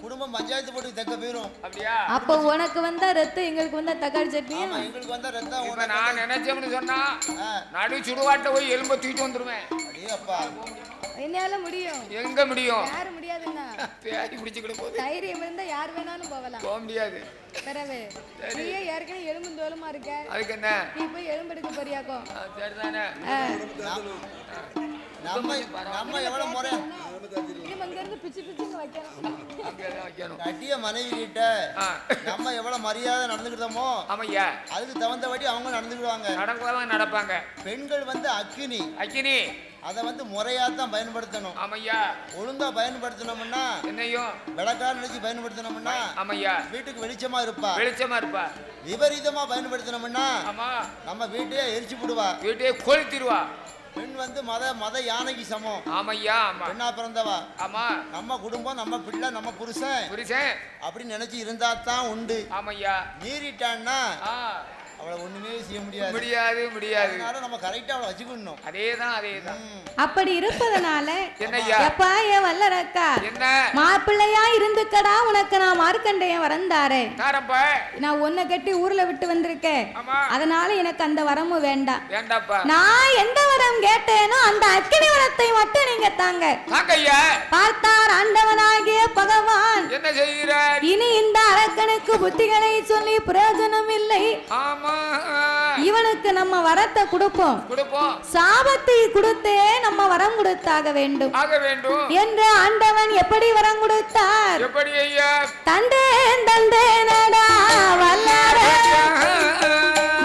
குடும்பம் பஞ்சாயத்து போட்டு தக்க போயிரும். அப்படியா? அப்ப உனக்கு வந்தா ரத்தம், எங்களுக்கு வந்தா தக்காளி சட்னி. எங்களுக்கு வந்தா ரத்தம். இப்ப நான் நினைச்சேன்னு சொன்னா நடு சுடுகாட்ட போய் எலும்ப தூக்கிட்டு வந்துருவேன். அடேப்பா, என்னால முடியும். எங்க முடியும்? யாரு முடியாதுன்னா பேடி பிடிச்சிக்கிட்டு போகுது. தைரியம் இருந்தா யார் வேணாலும் போகலாம். போக முடியாது. தரவே நீயே ஏற்கனவே எலும்பு தோலுமா இருக்க. அதுக்கு என்ன? நீ போய் எலும்பு எடுக்க போறியாக்கோ? சரிதானே. நம்ம எவ்வளவு முறை கட்டிய மனைவி கிட்ட நம்ம எவ்வளவு மரியாதை நடந்துக்கிட்டோமோ அதுக்கு தகுந்தபடி அவங்க நடப்பாங்க. பெண்கள் வந்து அக்கினி அதை வந்து முறையாத்தான் பயன்படுத்தணும். ஆமையா. ஒழுங்கா பயன்படுத்தணும்னா என்னையும் விளக்கார நினைச்சு பயன்படுத்தணும்னா ஆமையா வீட்டுக்கு வெளிச்சமா இருப்பா. விபரீதமா பயன்படுத்தணும்னா நம்ம வீட்டையே எரிச்சு போடுவா, வீட்டையே கொளுத்திடுவா. பெண் வந்து மத யானைக்கு சமம். ஆமையா. பெண்ணா பிறந்தவா. ஆமா. நம்ம குடும்பம், நம்ம பிள்ளை, நம்ம புருஷன் அப்படி நினைச்சு இருந்தா தான் உண்டு. ஆமையா. மீறிட்டான்னா அவளை ஒண்ணுமே செய்ய முடியாது முடியாது முடியாது. நம்ம கரெக்டா அவளை வச்சுக்கணும். அதேதான். அப்படி இருப்பதனால என்னய்யா எப்பா ஏன் வல்லரக்கா என்ன மாப்பிள்ளையா இருந்துக்கடா உனக்கு நான் மார்க்கண்டையன் வரந்தாரே. நான் உன்னை கட்டி ஊர்ல விட்டு வந்திருக்கேன். அதனால எனக்கு அந்த வரமும் வேண்டாம். நான் எந்த வரம் கேட்டேனோ அந்த அக்கினி வரத்தை மட்டும் நீங்க தாங்க. பார்த்தார் ஆண்டவனாகிய பகவான் என்ன செய்கிறார்? இனி இந்த அரக்கனுக்கு புத்திகளை சொல்லி பிரயோஜனம் இல்லை. இவனுக்கு நம்ம வரத்தை கொடுப்போம். சாபத்தை கொடுத்தே நம்ம வரம் கொடுத்தாக வேண்டும் என்று ஆண்டவன் எப்படி வரம் கொடுத்தார்? தந்தேன் தந்தேனடா வல்லார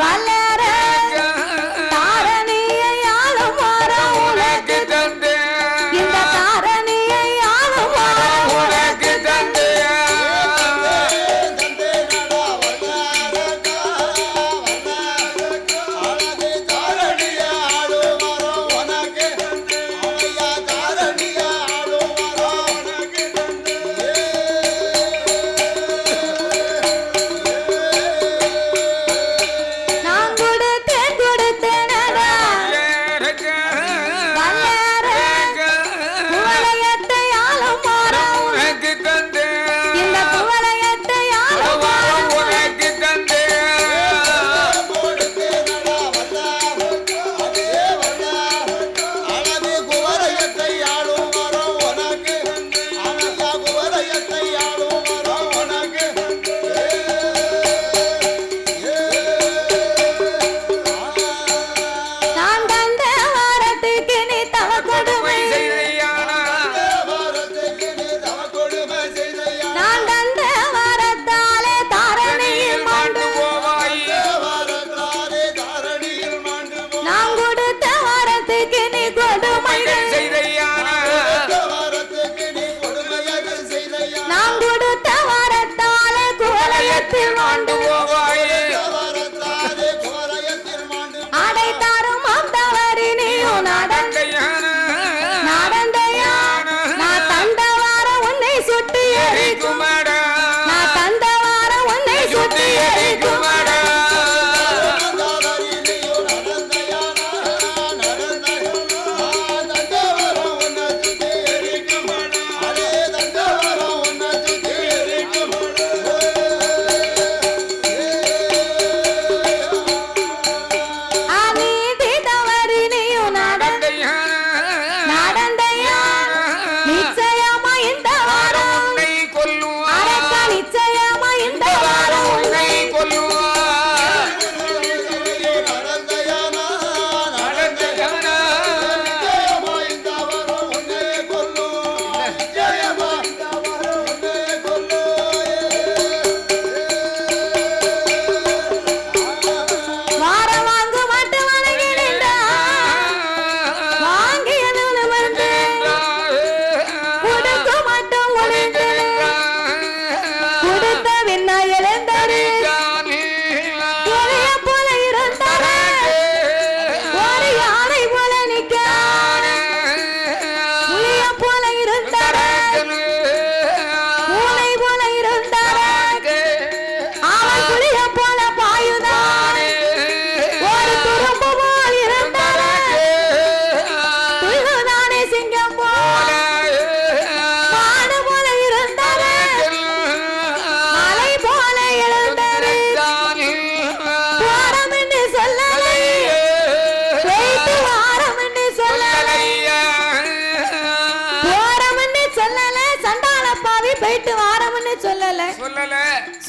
வல்லார தாரணியை ஆளும் வரம் உனக்கு தந்தே. இந்த தாரணியை ஆளும் வரம் உனக்கு தந்தே.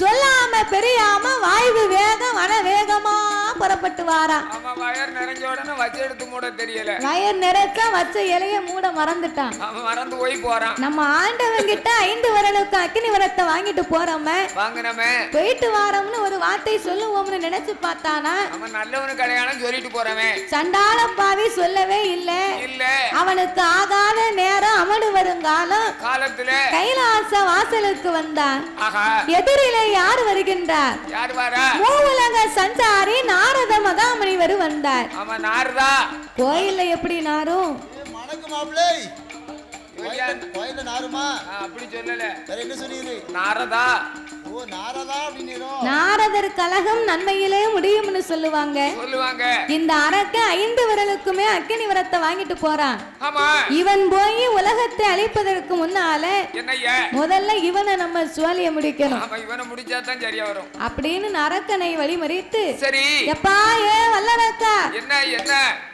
சொல்லாம பெரியாம வாய்வு வேகம் வன வேகமா புறப்பட்டு வாரா. வயர் நிறைஞ்ச உடனே வச்சு எடுத்து மூட தெரியல. வயர் நிறைச்சா வச்ச இலைய மூட மறந்துட்டான். அவன் மறந்து போய் போறான். நம்ம ஆண்டவன் கிட்ட 5 வரலுக்கு அக்கினி வரத்தை வாங்கிட்டு போறோமே, வாங்கினமே போயிட்டு வாரோம்னு ஒரு வார்த்தை சொல்லுவோம்னு நினைச்சு பார்த்தானா, அவன் நல்லவனு கல்யாணம் சொல்லிட்டு போறவன் சண்டாள பாவி சொல்லவே இல்ல. அவனுக்கு ஆகாத நேரம் அமடு வருங்காலம் காலத்துல கைலாச வாசலுக்கு வந்தான். எதிரிலே யார் வருகின்றார்? யார் வரா? மூவுலக சஞ்சாரி நாரத மகாமுனிவர் வந்தார். ஆமா நாரதா. கோயில்ல எப்படி நாரும்? மணக்கு மாப்ளை. கோயில்ல நாருமா? அப்படி சொல்லல. வேற என்ன சொன்னீரு? நாரதா. ஓ நாரதா அப்படினீரோ? நாரத ஆவதற்கு அழகம் நன்மையிலே முடியும்னு சொல்லுவாங்க. இந்த அரக்கன் 5 விரலுக்குமே அக்கினி விரத்தை வாங்கிட்டு போறான். இவன் போய் உலகத்தை அழிப்பதற்கு முன்னால முதல்ல இவனை நம்ம சுவாலிய முடிக்கணும். அப்படின்னு அரக்கனை வழிமறித்து எப்பா வல்லரக்கா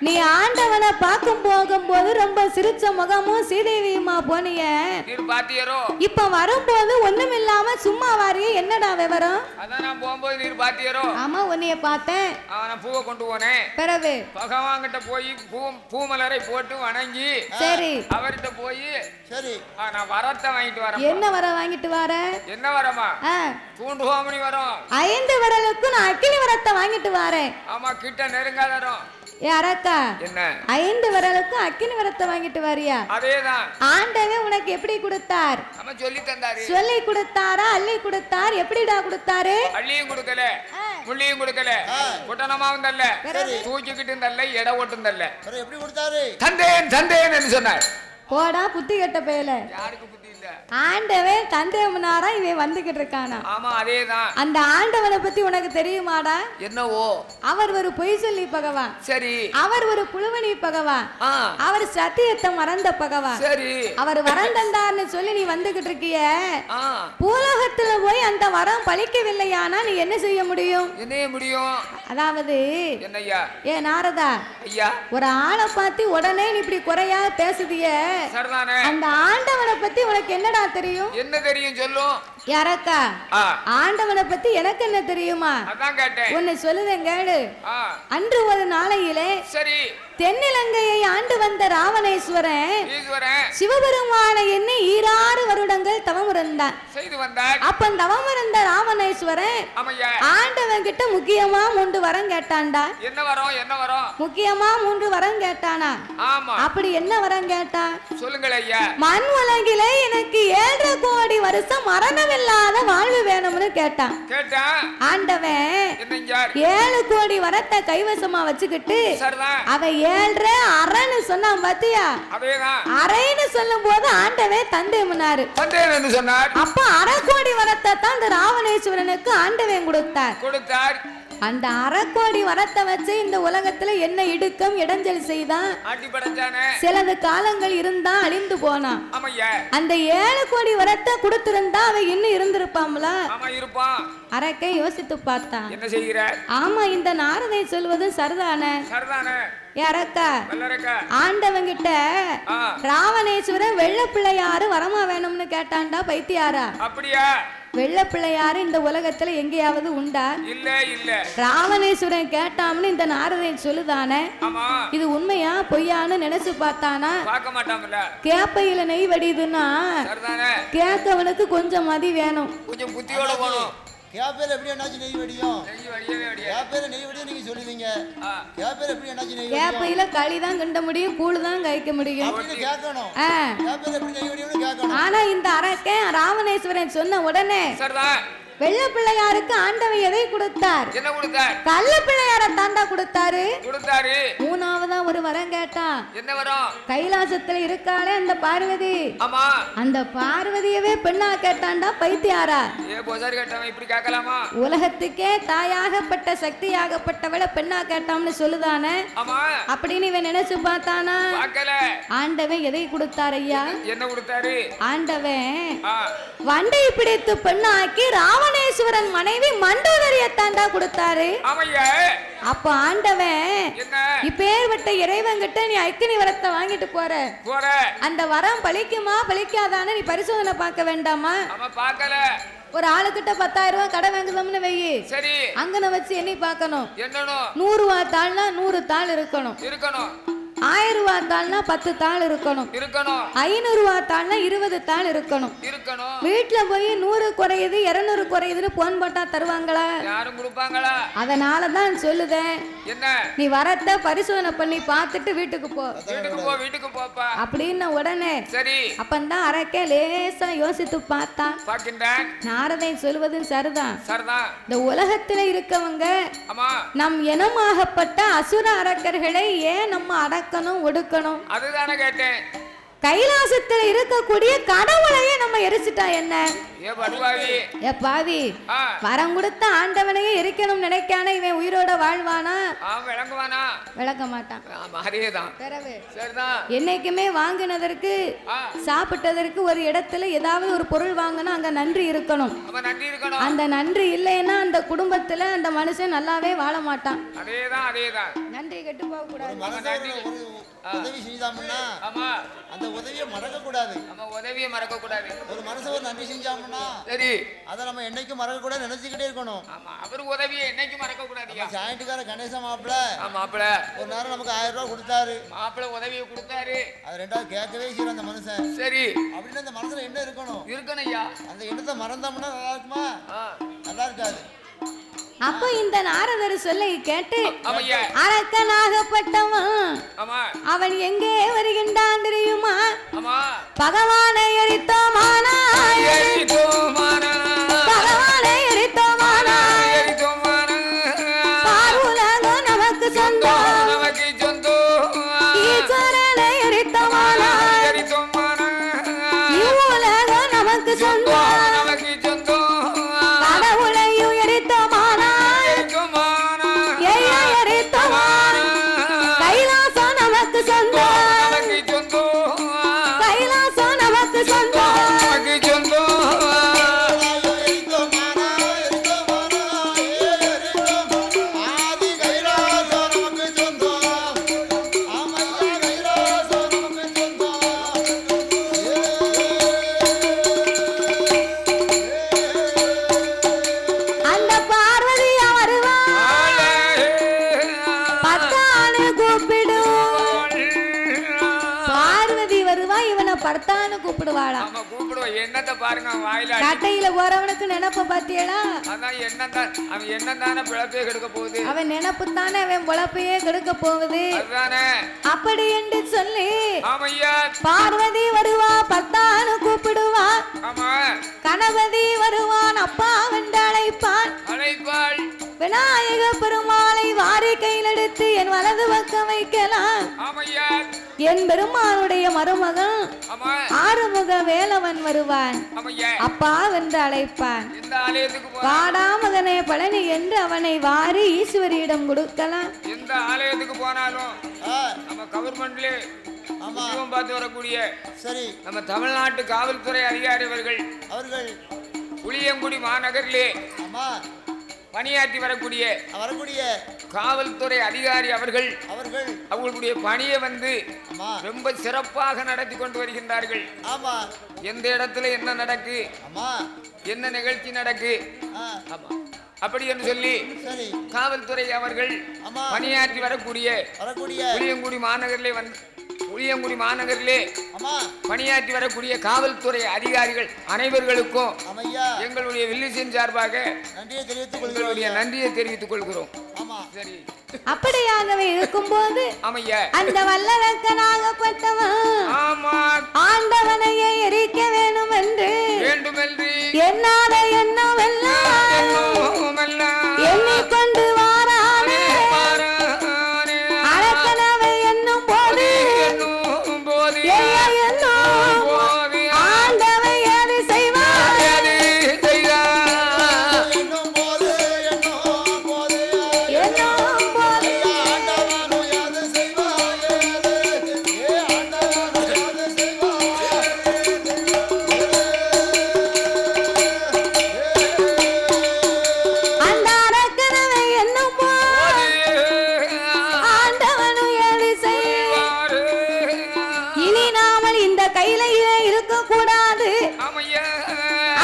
நீ ஆண்டவனை பார்க்கும் போகும்போது ரொம்ப சிரிச்ச முகமும் சீதேவியுமா போனிய, இப்ப வரும்போது ஒண்ணும் இல்லாம சும்மா வாரியே என்னடா விவரம்? ஆமா உன்னைய பார்த்தேன். பூவை கொண்டு போனேன். பிறகு பகவான் கிட்ட போய் பூமலரை போட்டு வணங்கி சரி அவர்கிட்ட போய் சரி நான் வரத்தை வாங்கிட்டு வரேன். என்ன வர வாங்கிட்டு வர? என்ன வரமா? தூண்டு ஹோமணி வரும். 5 விரலுக்கு நான் அக்கினி வரத்தை வாங்கிட்டு வரேன். ஆமா கிட்ட நெருங்காத வரும். அரக்கா என்ன 5 விரலுக்கு அக்கினி விரத்தை வாங்கிட்டு வரியா? அதேதான். ஆண்டவன் உனக்கு எப்படி கொடுத்தார்? நம்ம சொல்லி தந்தாரு. சொல்லி கொடுத்தாரா அள்ளி கொடுத்தார்? எப்படிடா கொடுத்தாரு? அள்ளியும் கொடுக்கல முள்ளியும் கொடுக்கல குட்டனமாவும் தல்ல தூக்கிக்கிட்டு தல்ல எடை ஓட்டும் தல்ல. எப்படி கொடுத்தாரு? தந்தேன் தந்தேன் என்று சொன்னார். போடா புத்தி கெட்ட பேல. யாருக்கு புத்தி இல்ல? ஆண்டவன் தந்தேவனாரா இவன் வந்துகிட்டு இருக்கானா? ஆமா அதேதான். அந்த ஆண்டவனை பத்தி உனக்கு தெரியுமாடா? என்னவோ? அவர் ஒரு பொய் சொல்லி பகவான். சரி. அவர் ஒரு புழுவனி பகவான். அவர் சத்தியத்தை மறந்த பகவான். சரி. அவர் வரம் தந்தார்னு சொல்லி நீ வந்துகிட்டு இருக்கிய. பூலோகத்துல போய் அந்த வரம் பலிக்கவில்லையானா நீ என்ன செய்ய முடியும்? என்ன முடியும்? அதாவது என்னய்யா? ஏ நாரதா ஐயா, ஒரு ஆளை பார்த்து உடனே நீ இப்படி குறையா பேசுதிய. சரிதானே. அந்த ஆண்டவனை பத்தி உனக்கு என்னடா தெரியும்? என்ன தெரியும் சொல்லும். யாரக்கா ஆண்டவனை பத்தி எனக்கு என்ன தெரியுமா? அதான் கேட்டேன். ஒன்னு சொல்லுதேன் கேளு. அன்று ஒரு நாளையிலே சரி தென்னிலங்கையை ஆண்டு வந்த ராவணேஸ்வரன் சிவபெருமான என்ன 26 வருடங்கள் தவம் இருந்தான். அப்ப தவம் இருந்த ராவணேஸ்வரன் ஆண்டவன் கிட்ட முக்கியமா 3 வரம் கேட்டான்டா. என்ன வரம்? என்ன வரம்? முக்கியமா 3 வரம் கேட்டானா? அப்படி என்ன வரம் கேட்டா சொல்லுங்கள் ஐயா. மண் உலகிலே எனக்கு 7 கோடி வருஷம் மரணமில்லாத வாழ்வு வேணும்னு கேட்டான். ஆண்டவன் 7 கோடி வரத்தை கைவசமா வச்சுக்கிட்டு அவ 7 அரைன்னு சொன்னான் பாத்தியா? அரைன்னு சொல்லும் போது ஆண்டவன் தந்தேமுனாரு. அப்ப 1/2 கோடி வரத்தை தான் இந்த ராவணேஸ்வரனுக்கு ஆண்டவன் கொடுத்தார். அந்த 1/2 கோடி வரத்தை வச்சு இந்த உலகத்துல என்ன இடுக்கம் இடைஞ்சல் செய்தான். சிலது காலங்கள் இருந்தா அழிந்து போனான். அந்த 7 கோடி வரத்தை கொடுத்திருந்தா அவன் இன்னும் இருந்திருப்பாம்ல. அரக்கை யோசித்து பார்த்தான். என்ன செய்கிறார்? ஆமா இந்த நாரதை சொல்வது சரிதானே. அரக்கா ஆண்டவன் கிட்ட ராவணேஸ்வரன் வெள்ள பிள்ளையாரு வரமா வேணும்னு கேட்டான்டா பைத்தியாரா. அப்படியா? வெள்ள பிள்ளையாரு இந்த உலகத்துல எங்கேயாவது உண்டா? இல்ல இல்ல. ராவணேஸ்வரன் கேட்டாம்னு இந்த நாரதன் சொல்லுதானே. இது உண்மையா பொய்யான்னு நினைச்சு பார்த்தானா? பார்க்க மாட்டாங்கல. கேப்பையில நெய் வடியுதுன்னா கேக்கவனுக்கு கொஞ்சம் மதி வேணும், கொஞ்சம் புத்தியோட போணும். கேப்பையில எப்படி என்னாச்சு நெய் வடியும்? கேப்பையில நெய் வடியும் நீங்க சொல்லுவீங்க. கேப்பையில எப்படி என்னாச்சு நெய் வடியும்? கேப்பையில களி தான் கிண்ட முடியும், கூழ் தான் கைக்க முடியும். அப்படி கேட்கணும். கேப்பையில எப்படி நெய் வடியும்னு கேட்கணும். ஆனா இந்த அரக்கன் ராவணேஸ்வரன் சொன்ன உடனே வெள்ள பிள்ளையாருக்கு ஆண்டவன் எதை கொடுத்தார்? என்ன கொடுத்தார்? கள்ள பிள்ளையார தாண்டா கொடுத்தாரு. 3ஆவதா ஒரு வரம் கேட்டான். என்ன வரம்? கைலாசத்துல இருக்காளே அந்த பார்வதி. ஆமா. அந்த பார்வதியவே பெண்ணா கேட்டான்டா பைத்தியாரா. ஏ போசாரி கேட்டவன் இப்படி கேட்கலாமா? உலகத்துக்கே தாயாகப்பட்ட சக்தியாகப்பட்டவளை பெண்ணா கேட்டான்னு சொல்லுதானே. ஆமா. அப்படின்னு இவன் நினைச்சு பார்த்தானா? பார்க்கல. ஆண்டவன் எதை கொடுத்தார் ஐயா? என்ன கொடுத்தாரு? ஆண்டவன் வண்டை பிடித்து பெண்ணாக்கி ராவணேஸ்வரன் மனைவி மண்டோதரியத்தாண்டா கொடுத்தாரு. அப்ப ஆண்டவன் இப்பேற்பட்ட இறைவன் கிட்ட நீ அக்கினி வரத்தை வாங்கிட்டு போற, அந்த வரம் பலிக்குமா பலிக்காதான்னு நீ பரிசோதனை பார்க்க வேண்டாமா? ஒரு ஆளுகிட்ட 10,000 ரூபாய் கடை வாங்குதோம்னு வெயி, அங்கன வச்சு எண்ணி பார்க்கணும். 100 ரூபாய் தாள்னா 100 தாள் இருக்கணும். 1000 ரூபாய் தாள்னா 10 தாள் இருக்கணும். 500 ரூபாய் தாள்னா 20 தாள் இருக்கணும். வீட்டுல போய் 100 குறையுது 200 குறையுதுன்னு போன் போட்டா தருவாங்களா? யாரும் கொடுப்பாங்களா? அதனாலதான் சொல்லுதேன், நீ வரத்த பரிசோதனை பண்ணி பார்த்துட்டு வீட்டுக்கு போ. வீட்டுக்கு போப்பா அப்படின்னு உடனே அப்பந்தான் அரக்கே லேசா யோசித்து பார்த்தான். நாரதன் சொல்வதும் சரிதான். இந்த உலகத்துல இருக்கவங்க நம் இனமாகப்பட்ட அசுர அரக்கர்களை ஏன் நம்ம அடக்கணும் ஒடுக்கணும்? அதுதானே கேட்டேன். கைலாசத்துல இருக்கக்கூடிய கடவுளையே நம்ம எரிச்சிட்டா என்ன? ஏ பாவி வரம் கொடுத்த ஆண்டவனையே எரிக்கணும் நினைக்கானே இவன் உயிரோட வாழ்வானா? விளக்க மாட்டான். என்னைக்குமே வாங்கினதற்கு சாப்பிட்டதற்கு ஒரு இடத்துல ஏதாவது ஒரு பொருள் வாங்கினா அங்க நன்றி இருக்கணும். அந்த நன்றி இல்லைன்னா அந்த குடும்பத்துல அந்த மனுஷன் நல்லாவே வாழ மாட்டான். நன்றி கெட்டு போக கூடாது. உதவி செஞ்சாமுன்னா அந்த உதவியை மறக்க கூடாது. ஒரு மனுஷன் ஒரு நன்றி செஞ்சாமுன்னா சரி அதை நம்ம என்னைக்கும் மறக்க கூடாது, நினைச்சுக்கிட்டே இருக்கணும். அவர் உதவியை என்னைக்கும் மறக்க கூடாது. ஜாயிண்ட்கார கணேச மாப்பிள்ள ஒரு நேரம் நமக்கு 1000 ரூபாய் கொடுத்தாரு. மாப்பிள்ள உதவியை கொடுத்தாரு. அது ரெண்டாவது கேட்கவே செய்யற அந்த மனுஷன். சரி அப்படின்னு அந்த மனசுல என்ன இருக்கணும்? ஐயா. அந்த எண்ணத்தை மறந்தோம்னா நல்லா இருக்குமா? நல்லா இருக்காது. அப்போ இந்த நாரதர் சொல்லை கேட்டு அரக்கனாகப்பட்டவன் அவன் எங்கே வருகின்றான் தெரியுமா? பகவானை எரித்தோமானா பகவானை எரித்தோமானா பார்வுலகம் நமக்கு சொந்தம் ஈஸ்வரனை எரித்தோமானா இவ்வுலகம் நமக்கு சொந்தம் பர்த்தான்னு கூப்பிடுவாளா? என்னத்தை பாருங்க வாயில கட்டையில போறவனுக்கு நினைப்ப பாத்தியடா? அதான் என்னதான் அவன் என்னதானே பிழப்பே கெடுக்க போகுது. அவன் நினைப்பு தானே அவன் பிழப்பையே கெடுக்க போகுது. அதுதானே அப்படி என்று சொல்லி ஆமையா பார்வதி வருவா பர்த்தான்னு கூப்பிடுவா. ஆமா கணபதி வருவான் அப்பா வென்று அழைப்பான். விநாயக பெருமாளை வாரி கையில் எடுத்து என் வலது பக்கம் வைக்கலாம். என் பெருமானுடைய மருமகன் ஆறுமுக வேலவன் வருவான். அப்பா வென்று அழைப்பான். பாடா மகனே பழனி என்று அவனை வாரி ஈஸ்வரியிடம் கொடுக்கலாம். எந்த ஆலயத்துக்கு போனாலும் நம்ம கவர்மெண்ட்ல பார்த்து வரக்கூடிய சரி நம்ம தமிழ்நாட்டு காவல்துறை அதிகாரி அவர்கள் புளியங்குடி மாநகரிலே பணியாற்றி வரக்கூடிய காவல்துறை அதிகாரி அவர்கள் அவர்களுடைய பணியை வந்து ரொம்ப சிறப்பாக நடத்தி கொண்டு வருகின்றார்கள். எந்த இடத்துல என்ன நடக்கு, என்ன நிகழ்ச்சி நடக்கு அப்படி என்று சொல்லி காவல்துறை அவர்கள் பணியாற்றி வரக்கூடிய புளியங்குடி மாநகரிலே பணியாற்றி வரக்கூடிய காவல்துறை அதிகாரிகள் அனைவர்களுக்கும் எங்களுடைய வில்லிசன் சார்பாக நன்றியை தெரிவித்துக் கொள்கிறோம். அப்படியாகவே இருக்கும்போது அந்த வல்லரக்கனாகப்பட்டவன் ஆண்டவனையே எரிக்க வேண்டும் என்று என்னால என்னவெல்லாம் எண்ணிக்கொண்டு வாரானே அரக்கனவை என்னும் போது ஆண்டவை எது செய்வார்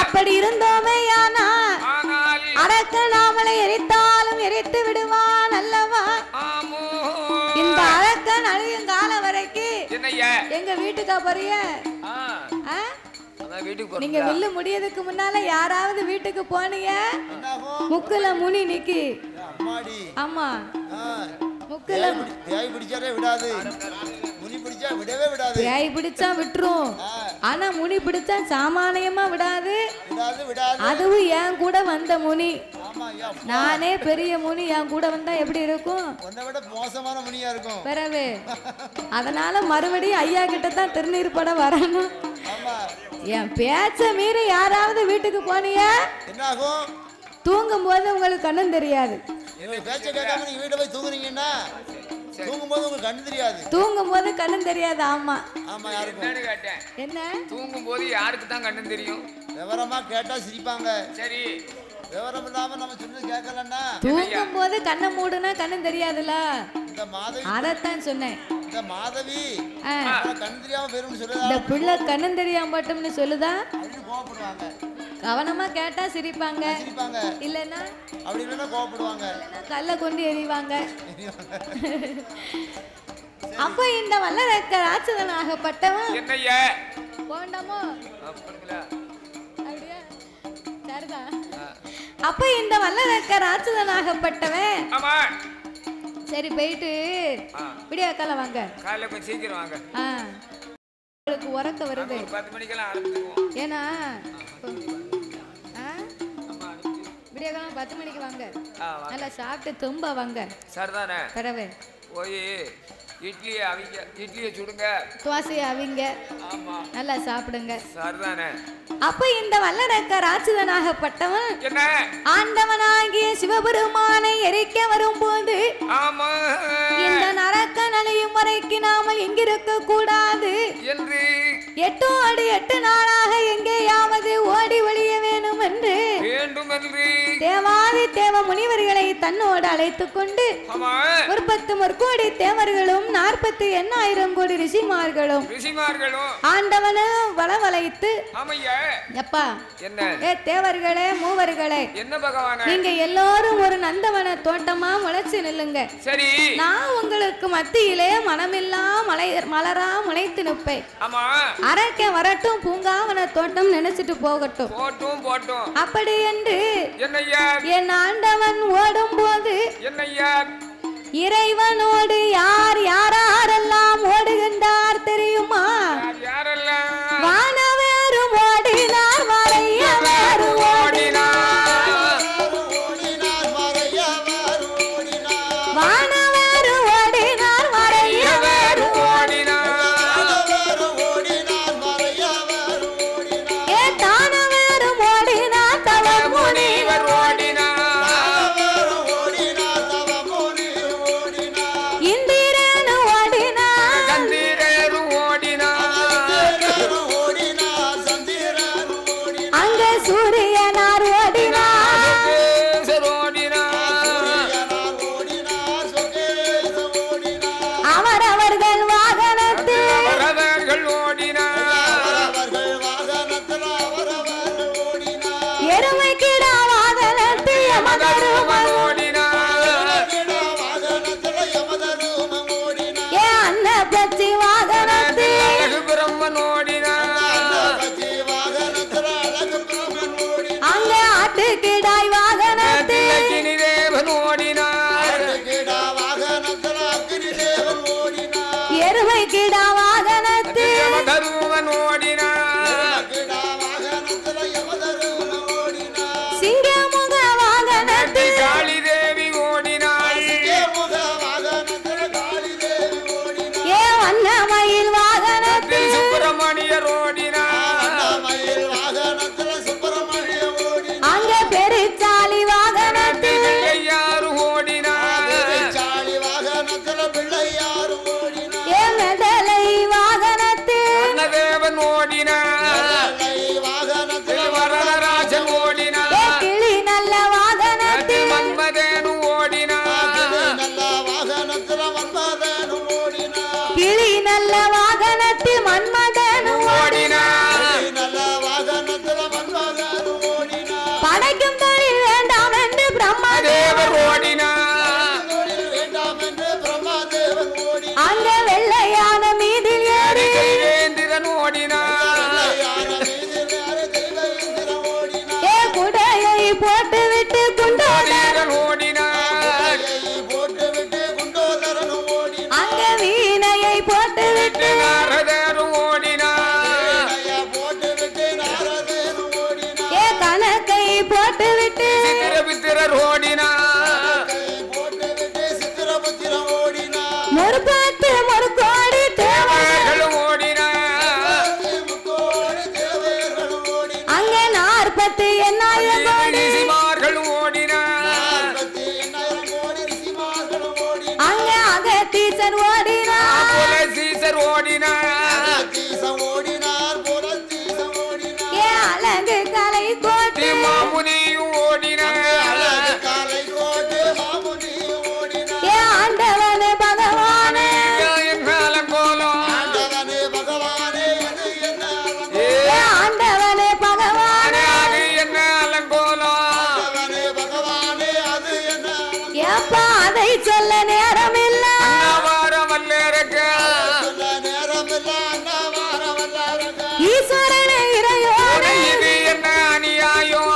அப்படி இருந்தோமேயானா அரக்கனாமலை எரித்தாலும் எரித்து விடுவான் அல்லவா? இந்த அரக்கன் அழியும் காலம் வரைக்கும் எங்க வீட்டுக்கா போறிய? நீங்க வில்லு முடியதுக்கு முன்னால யாராவது வீட்டுக்கு போனீங்க முக்குல முனி நிக்கி. ஆமா முக்குல பிடிச்சாலே விடாது, முனி பிடிச்சா விடவே விடாது. பேய் பிடிச்சா விட்டுரும், ஆனா முனி பிடிச்சா சாமானியமா விடாது. அதுவும் என் கூட வந்த முனி, நானே பெரிய முனி, என் கூட வந்தா எப்படி இருக்கும்? மோசமான முனியா இருக்கும். பிறகு அதனால மறுபடியும் ஐயா கிட்ட தான் திருநீர் படம் வரணும். என் பேச்ச மீறி யாராவது வீட்டுக்கு போனீங்க என்ன ஆகும்? தூங்கும் போது உங்களுக்கு கண்ணும் தெரியாது. பேச்ச கேட்காம நீங்க வீட்டை போய் தூங்குறீங்கன்னா தூங்கும் போது உங்களுக்கு கண்ணு தெரியாது. தூங்கும் போது கண்ணும் தெரியாது. ஆமா ஆமா. யாருக்கு கேட்டேன்? என்ன தூங்கும் போது யாருக்கு தான் கண்ணு தெரியும்? விவரமா கேட்டா சிரிப்பாங்க. சரி, விவரம் இல்லாம நம்ம சொன்னது கேட்கலன்னா தூங்கும் போது கண்ணை மூடுனா கண்ணும் தெரியாதுல்ல. இந்த மாதவி அதத்தான் சொன்னேன். இந்த மாதவி கண்ணு தெரியாம போயிரும்னு சொல்லுதா? இந்த பிள்ளை கண்ணும் தெரியாம மட்டும்னு சொல்லுதா? அப்படின்னு கோவப்படுவாங்க. கவனமா கேட்டா சிரிப்பாங்க. இல்லன்னா அப்படி இல்லைன்னா கோவப்படுவாங்க. கல்ல கொண்டு எறிவாங்க. அப்ப இந்த வல்லரக்க ராட்சதனாகப்பட்டவன் என்னையா போண்டாமோ அப்படியா? சரிதான். அப்ப இந்த வல்லரக்க ராட்சதனாகப்பட்டவன் சரி போயிட்டு விடிய கால வாங்க. காலையில கொஞ்சம் சீக்கிரம் வாங்க. உங்களுக்கு உறக்க வருது. 10 மணிக்கெல்லாம் ஆரம்பிச்சுக்குவோம். ஏன்னா விடிய காலம் 10 மணிக்கு வாங்க. நல்லா சாப்பிட்டு தும்ப வாங்க. சரிதானே? கடவை போய் இட்லியை அவிங்க, இட்லியை சுடுங்க, தோசையை அவிங்க. ஆமா, நல்லா சாப்பிடுங்க. சரிதானே? அப்ப இந்த வல்லரக்க ராட்சதனாகப்பட்டவன் என்ன ஆண்டவனாகிய சிவபெருமானை எரிக்க வரும்போது இந்த நரக்க நலியும் வரைக்கு நாமல் எங்கிருக்க கூடாது என்று 8 நாளாக எங்கேயாவது ஓடி ஒளிய வேண்டும் என்று தேவாதி தேவ முனிவர்களை தன்னோடு அழைத்துக் கொண்டு ஒரு 10 முற்கோடி தேவர்களும் 48,000 கோடி ரிஷிமார்களும் ஆண்டவனை வளவழைத்து எப்பா தேவர்களே மூவர்களே என்ன பகவானே, நீங்க எல்லாரும் ஒரு நந்தவன தோட்டமா முளைச்சு நில்லுங்க. சரி, நான் உங்களுக்கு மத்தியிலே மனமில்லா மலரா முளைத்து நிற்பேன். அரக்க வரட்டும், பூங்காவன தோட்டம் நினைச்சிட்டு போகட்டும். அப்படி என்று என் ஆண்டவன் ஓடும் போது இறைவனோடு யார் யாரெல்லாம் ஓடுகின்றார் தெரியுமா? வானவேரும் ஓடினார், மலையவேரும் ஓடினார், வானவேரும் ஓடினார், மலையவேரும் ஏ தானவேரும் ஓடினார், தவமுனிவர் இந்திரனு ஓடினார், சீசர் ஓடினார் போல சீசர் ஓடினார் ஏ அழகு கலை கோட்டி மாமுனியும் ஓடினார் ஏ ஆண்டவனே பகவானே என்ன அலங்கோலம் ஏ ஆண்டவனே பகவானே அது என்ன அலங்கோலம் ஏப்பா அதை சொல்ல நேரம் இல்ல வாரம் வல்லேருக்க ஈஸ்வரனே இறையோனே இது என்ன அநியாயம்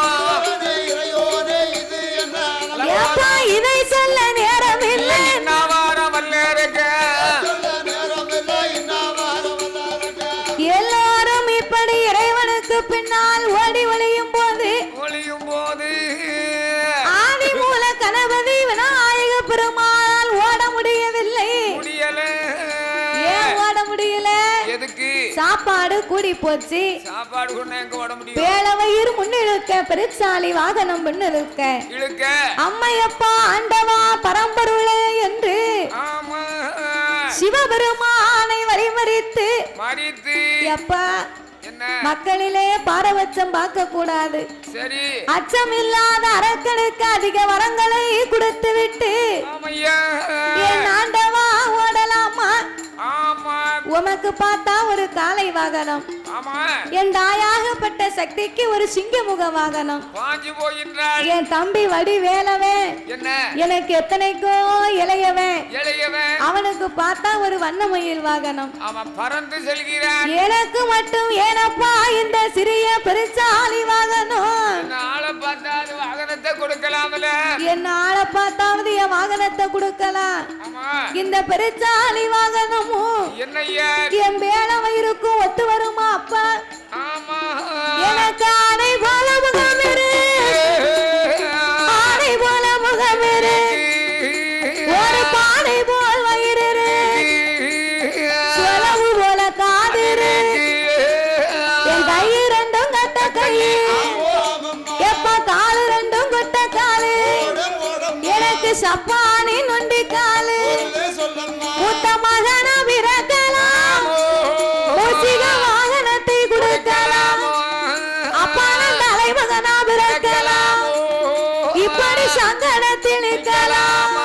ஏப்பா இதை சொல்ல நேரம் இல்ல வாரம் வல்லேருக்க எல்லாரும் இப்படி இறைவனுக்கு பின்னால் ஓடி ஒளியும் போது ஆதி மூல கணபதி விநாயக பெருமாள் ஓட முடியவில்லை ஏன் ஓட முடியல எதுக்கு சாப்பாடு கூடி போச்சு சாப்பாடு கொண்டு எங்க ஓட முடியும் பேலவயிர் முன்னிழுக்க பெருச்சாலி வாகனம் முன்னிழுக்க இழுக்க அம்மையப்பா ஆண்டவா பரம்பொருளே என்று ஆமா சிவபெருமானை வழிமறித்து மறித்து எப்பா என்ன மக்களிலே பாரபட்சம் பார்க்க கூடாது சரி அச்சம் இல்லாத அரக்கனுக்கு அதிக வரங்களை கொடுத்து விட்டு ஆமையா என் ஆண்டவா ஓடலாமா ஆமா உமக்கு பார்த்தா ஒரு காளை வாகனம் ஆமா என் தாயாகப்பட்ட சக்திக்கு ஒரு சிங்கமுக வாகனம் பாஞ்சு போகின்றாள் என் தம்பி வடி வேலவன் என்ன எனக்கு எத்தனைக்கோ இளையவன் இளையவன் அவனுக்கு பார்த்தா ஒரு வண்ணமயில் வாகனம் அவன் பறந்து செல்கிறான் எனக்கு மட்டும் ஏனப்பா இந்த சிறிய பெருச்சாலி வாகனம் ஆளை பார்த்தா அது வாகனத்தை கொடுக்கலாம்ல என் ஆளை பார்த்தாவது என் வாகனத்தை கொடுக்கலாம் ஆமா இந்த பெருச்சாலி வாகனமும் என்னையா என் வேலவயிருக்கும் ஒத்து வருமா அப்பா ஆமா எனக்கு ஆனை போல முகமிரு ஆனை போல முகமிரு ஒரு பானை போல் வயிறு செலவு போல காதிரு என் கை ரெண்டும் கட்ட கை எப்ப காலு ரெண்டும் கொட்ட காலு எனக்கு சப்பானி நொண்டி காலு மூத்த மகன பிறக்கலாம் மூசிக வாகனத்தை கொடுக்கலாம் அப்பான தலைமகனா பிறக்கலாம் இப்படி சங்கடத்தில் நிற்கலாம்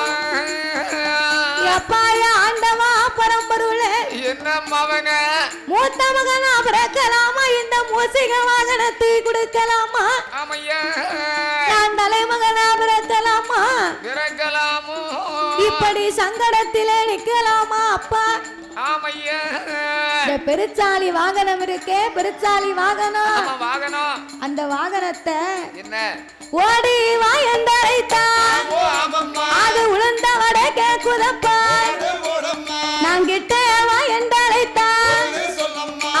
எப்பாய ஆண்டவா பரம்பொருளே என்ன மவன மூத்த மகனா பிறக்கலாமா இந்த மூசிக வாகனத்தை கொடுக்கலாமா ஆமையா நான் தலைமகனா பிறக்கலாமா பிறக்கலாமோ இப்படி சங்கடத்திலே நிக்கலாமா அப்பா ஆமையா இந்த பெருச்சாலி வாகனம் இருக்கே பெருச்சாலி வாகனம் ஆமா வாகனம் அந்த வாகனத்தை என்ன ஓடி வா என்றழைத்தான் அது உளுந்த வடக்கே குதப்பா நான் கிட்ட வா என்றழைத்தான்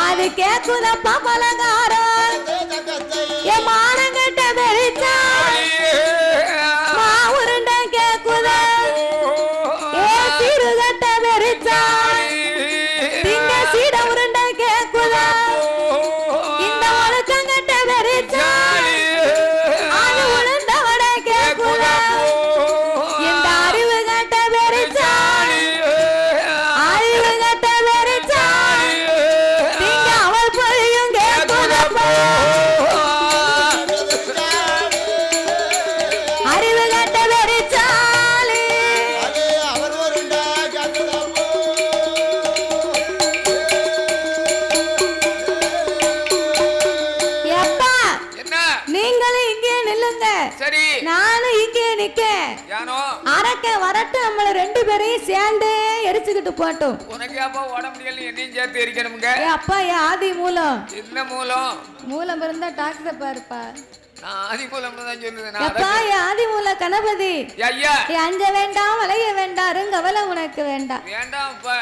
அது கேக்குதப்பா பலகாரம் என் மானங்கிட்ட பெரிச்சா மா உருண்ட கேக்குத ஏ சீருகட்ட பெரிச்சா திங்க சீட உருண்ட கேக்குத இந்த ஒழுக்கங்கிட்ட பெரிச்சா அது உளுந்த வட கேக்குத இந்த அறிவு கட்ட பெரிச்சா அறிவு கட்ட பெரிச்சா திங்க அவள் பொழியும் கேக்குதப்பா அறிவு கட்ட பெரிச்சாலி எப்பா என்ன நீங்களும் இங்கே நில்லுங்க சரி நானும் இங்கே நிக்க யானோ அரக்க வரட்டு நம்மள ரெண்டு பேரையும் சேர்ந்து எரிச்சுக்கிட்டு போட்டோம் உனக்கு அப்பா ஓட முடியல என்னையும் சேர்த்து எரிக்கணுங்க ஏ அப்பா ஏன் ஆதி மூலம் என்ன மூலம் மூலம் இருந்தா டாக்டர் பாருப்பா நான் ஆதி மூலம் தான் சொல்லுது எப்பா ஏன் ஆதி மூல கணபதி ஐயா ஏ அஞ்ச வேண்டாம் வளைய வேண்டாம் அருங்கவலை உனக்கு வேண்டாம் வேண்டாம் அப்பா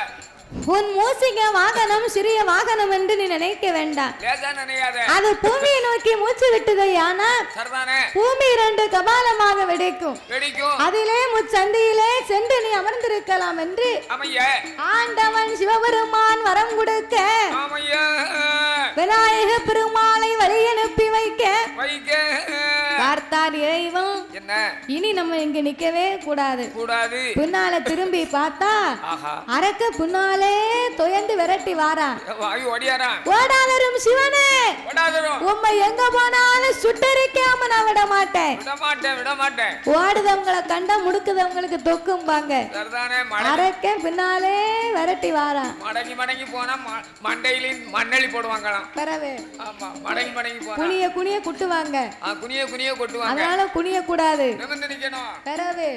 உன் மூசிக வாகனம் சிறிய வாகனம் என்று நீ நினைக்க வேண்டாம் லேசா நினையாத அது பூமியை நோக்கி மூச்சு விட்டதையானா சரிதானே பூமி இரண்டு கபாலமாக வெடிக்கும் வெடிக்கும் அதிலே முச்சந்தியிலே சென்று நீ அமர்ந்திருக்கலாம் என்று ஆமையா ஆண்டவன் சிவபெருமான் வரம் கொடுக்க ஆமையா விநாயக பெருமாளை வழி அனுப்பி வைக்க வைக்க பார்த்தார் இறைவன் என்ன இனி நம்ம இங்க நிக்கவே கூடாது கூடாது பின்னால திரும்பி பார்த்தா அரக்க பின்னாலே தொயந்து விரட்டி வாரா ஓடாதரும் சிவனே உம்மை எங்க போனாலும் சுட்டரிக்காம நான் விட மாட்டேன் ஓடுதவங்களை கண்டா முடுக்குதவங்களுக்கு தொக்கும்பாங்க அரக்க பின்னாலே விரட்டி வாரா மடங்கி மடங்கி போனா மண்டையில மண்ணெளி போடுவாங்களாம் பிறவே ஆமா மடங்கி மடங்கி போனா குனிய குனிய குட்டுவாங்க குனிய குனிய கொட்டுவாங்க அதனால குனிய கூடாது நிமிர்ந்து நிக்கணும் பிறவே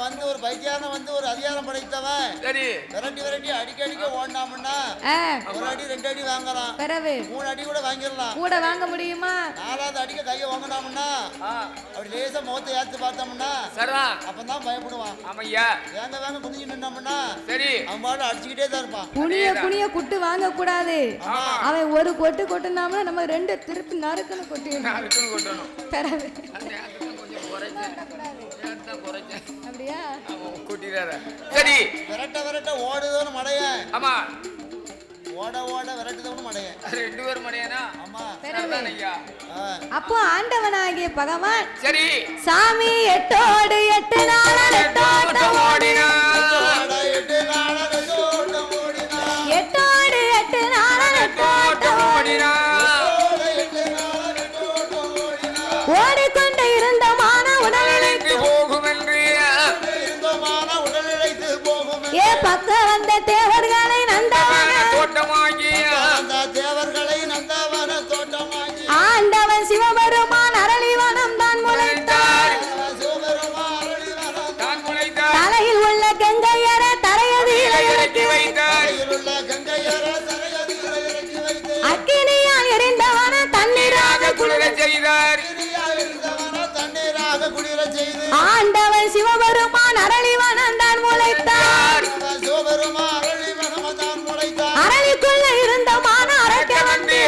வந்து ஒரு பைத்தியாரம் வந்து ஒரு அதிகாரம் படைத்தவன் சரி விரட்டி விரட்டி அடிக்க அடிக்க ஓடினாம்னா ஒரு அடி 2 அடி வாங்கலாம் பிறவே 3 அடி கூட வாங்கிடலாம் கூட வாங்க முடியுமா 4வது அடிக்க கையை வாங்கினாம்னா அப்படி லேசா முகத்தை ஏத்து பார்த்தோம்னா சரிதான் அப்பதான் பயப்படுவான் ஆமையா வேங்க வேங்க குனிஞ்சு நின்னோம்னா சரி அவன் பாடு அடிச்சுக்கிட்டே தான் இருப்பான் குனிய குனிய குட்டு வாங்க கூடாது அவன் ஒரு கொட்டு கொட்டுனாம நம்ம 2 திருப்பி நறுக்குன்னு கொட்டணும் பிறவே அப்படியா சரி விரட்ட விரட்ட ஓடுதோன்னு மடையன் ஆமா ஓட ஓட விரட்டுதோன்னு மடையன் 2 பேரும் மடையனா ஆமா ஐயா அப்போ ஆண்டவனாகிய பகவான் சரி சாமி 8 ஓடு 8 நாள 8 ஓட்டம் ஓடினா 8 நாள 8 ஓட்டம் ஓடினா 8 ஓடு 8 நாள 8 ஓட்டம் ஓடினா ஓடிக்கொண்டு இருந்த மான உடலிழைத்து போகும் என்று ஏ பக்க வந்த தேவர்களை நந்தவன தோட்டமாகி தேவர்களை நந்தவன தோட்டமாகி ஆண்டவன் சிவபெருமான் அரளிவனம் தான் முளைத்தார் தலையில் உள்ள கங்கையர தரையதில் இறக்கி வைத்தார் அக்கினியால் எரிந்தவன தண்ணீராக குளிர செய்தார் ஆண்டவன் சிவபெருமான் அரளிவனம் தான் முளைத்தார் அரளிக்குள்ள இருந்த மான அரக்க வந்து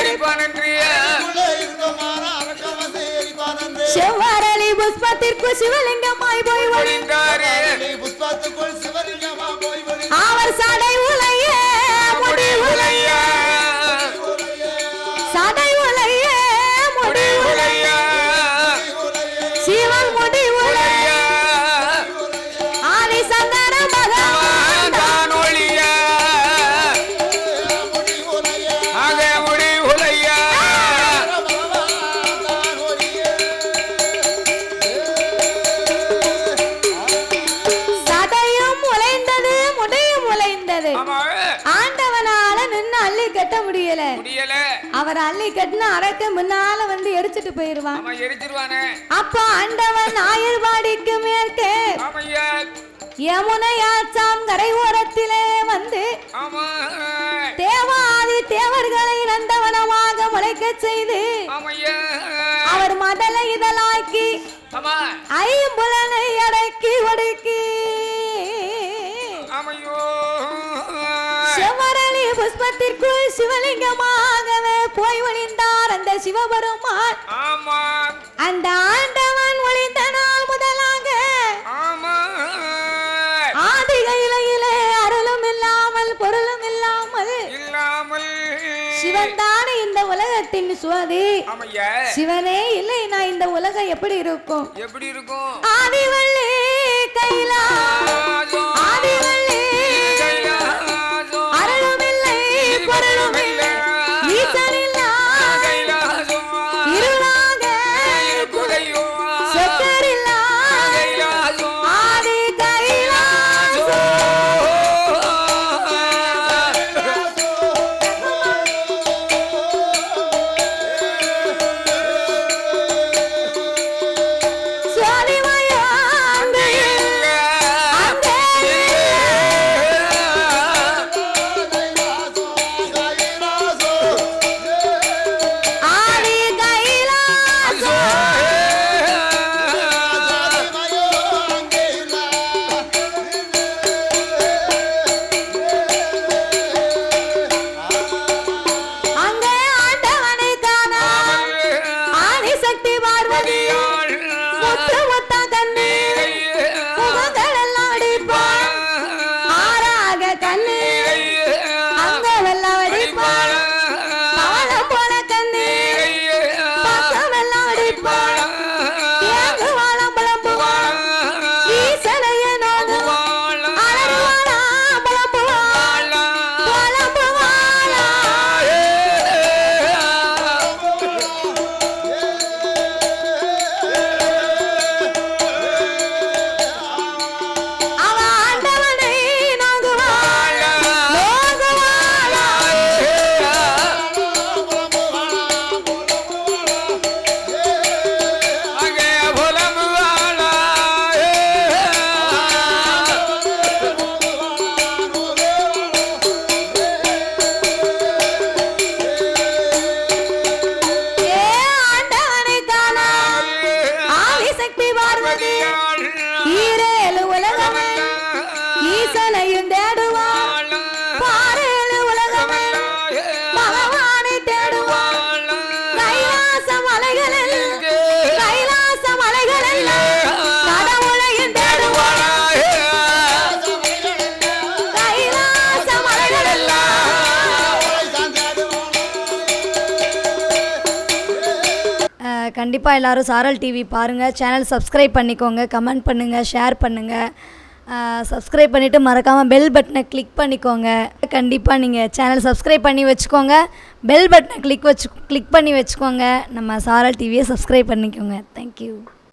செவ்வரளி புஷ்பத்திற்கு சிவலிங்கமாய் போய் ஒளிந்தார் அவர் சடை உலைய முடி உலைய சடை உலைய முடி உலைய சிவன் முடி உலைய ஆதி சங்கர பகவான் தான் ஒளிய ஆக முடி உலைய சடையும் உலைந்தது முடியும் உலைந்தது ஆண்டவனால நின்னு அள்ளி கட்ட முடியல அவர் அள்ளி கட்டின அரக்க முன்னால வந்து எரிச்சிட்டு போயிருவான் அப்ப ஆண்டவன் ஆயர்வாடிக்கு மேற்கே யமுனையாச்சாம் கரை ஓரத்திலே வந்து தேவாதி தேவர்களை நந்தவனமாக முளைக்க செய்து அவர் மதலை இதழாக்கி ஐம்புலனை அடக்கி ஒடுக்கி செவ்வரளி புஷ்பத்திற்குள் சிவலிங்கமாகவே போய் ஒளிந்தார் அந்த சிவபெருமான் அந்த ஆண்டவன் ஒளிந்த நாள் முதலாக ஆதி கையிலே அருளும் இல்லாமல் பொருளும் இல்லாமல் சிவன் தானே இந்த உலகத்தின் சுவாதி சிவனே இல்லை நான் இந்த உலகம் எப்படி இருக்கும் ஆதிவள்ளி கைலா ஆதிவள்ளி அருளும் இல்லை பொருளும் இல்லை ஈசனில்லா இருளாக சொக்கரில்லா ஆதி சுவாதிமயாந்து ஈசனையும் தேடுவான் பாரேழு உலகமே பகவானை தேடுவான் கைலாச மலைகளில் கடவுளையும் தேடுவான் கைலாச மலைகளெல்லாம் கண்டிப்பாக எல்லோரும் சாரல் டிவி பாருங்கள். சேனல் சப்ஸ்கிரைப் பண்ணிக்கோங்க, கமெண்ட் பண்ணுங்கள், ஷேர் பண்ணுங்கள். சப்ஸ்கிரைப் பண்ணிவிட்டு மறக்காமல் பெல் பட்டனை கிளிக் பண்ணிக்கோங்க. கண்டிப்பாக நீங்கள் சேனல் சப்ஸ்கிரைப் பண்ணி வச்சுக்கோங்க, பெல் பட்டனை கிளிக் பண்ணி வச்சுக்கோங்க. நம்ம சாரல் டிவியை சப்ஸ்கிரைப் பண்ணிக்கோங்க. தேங்க்யூ.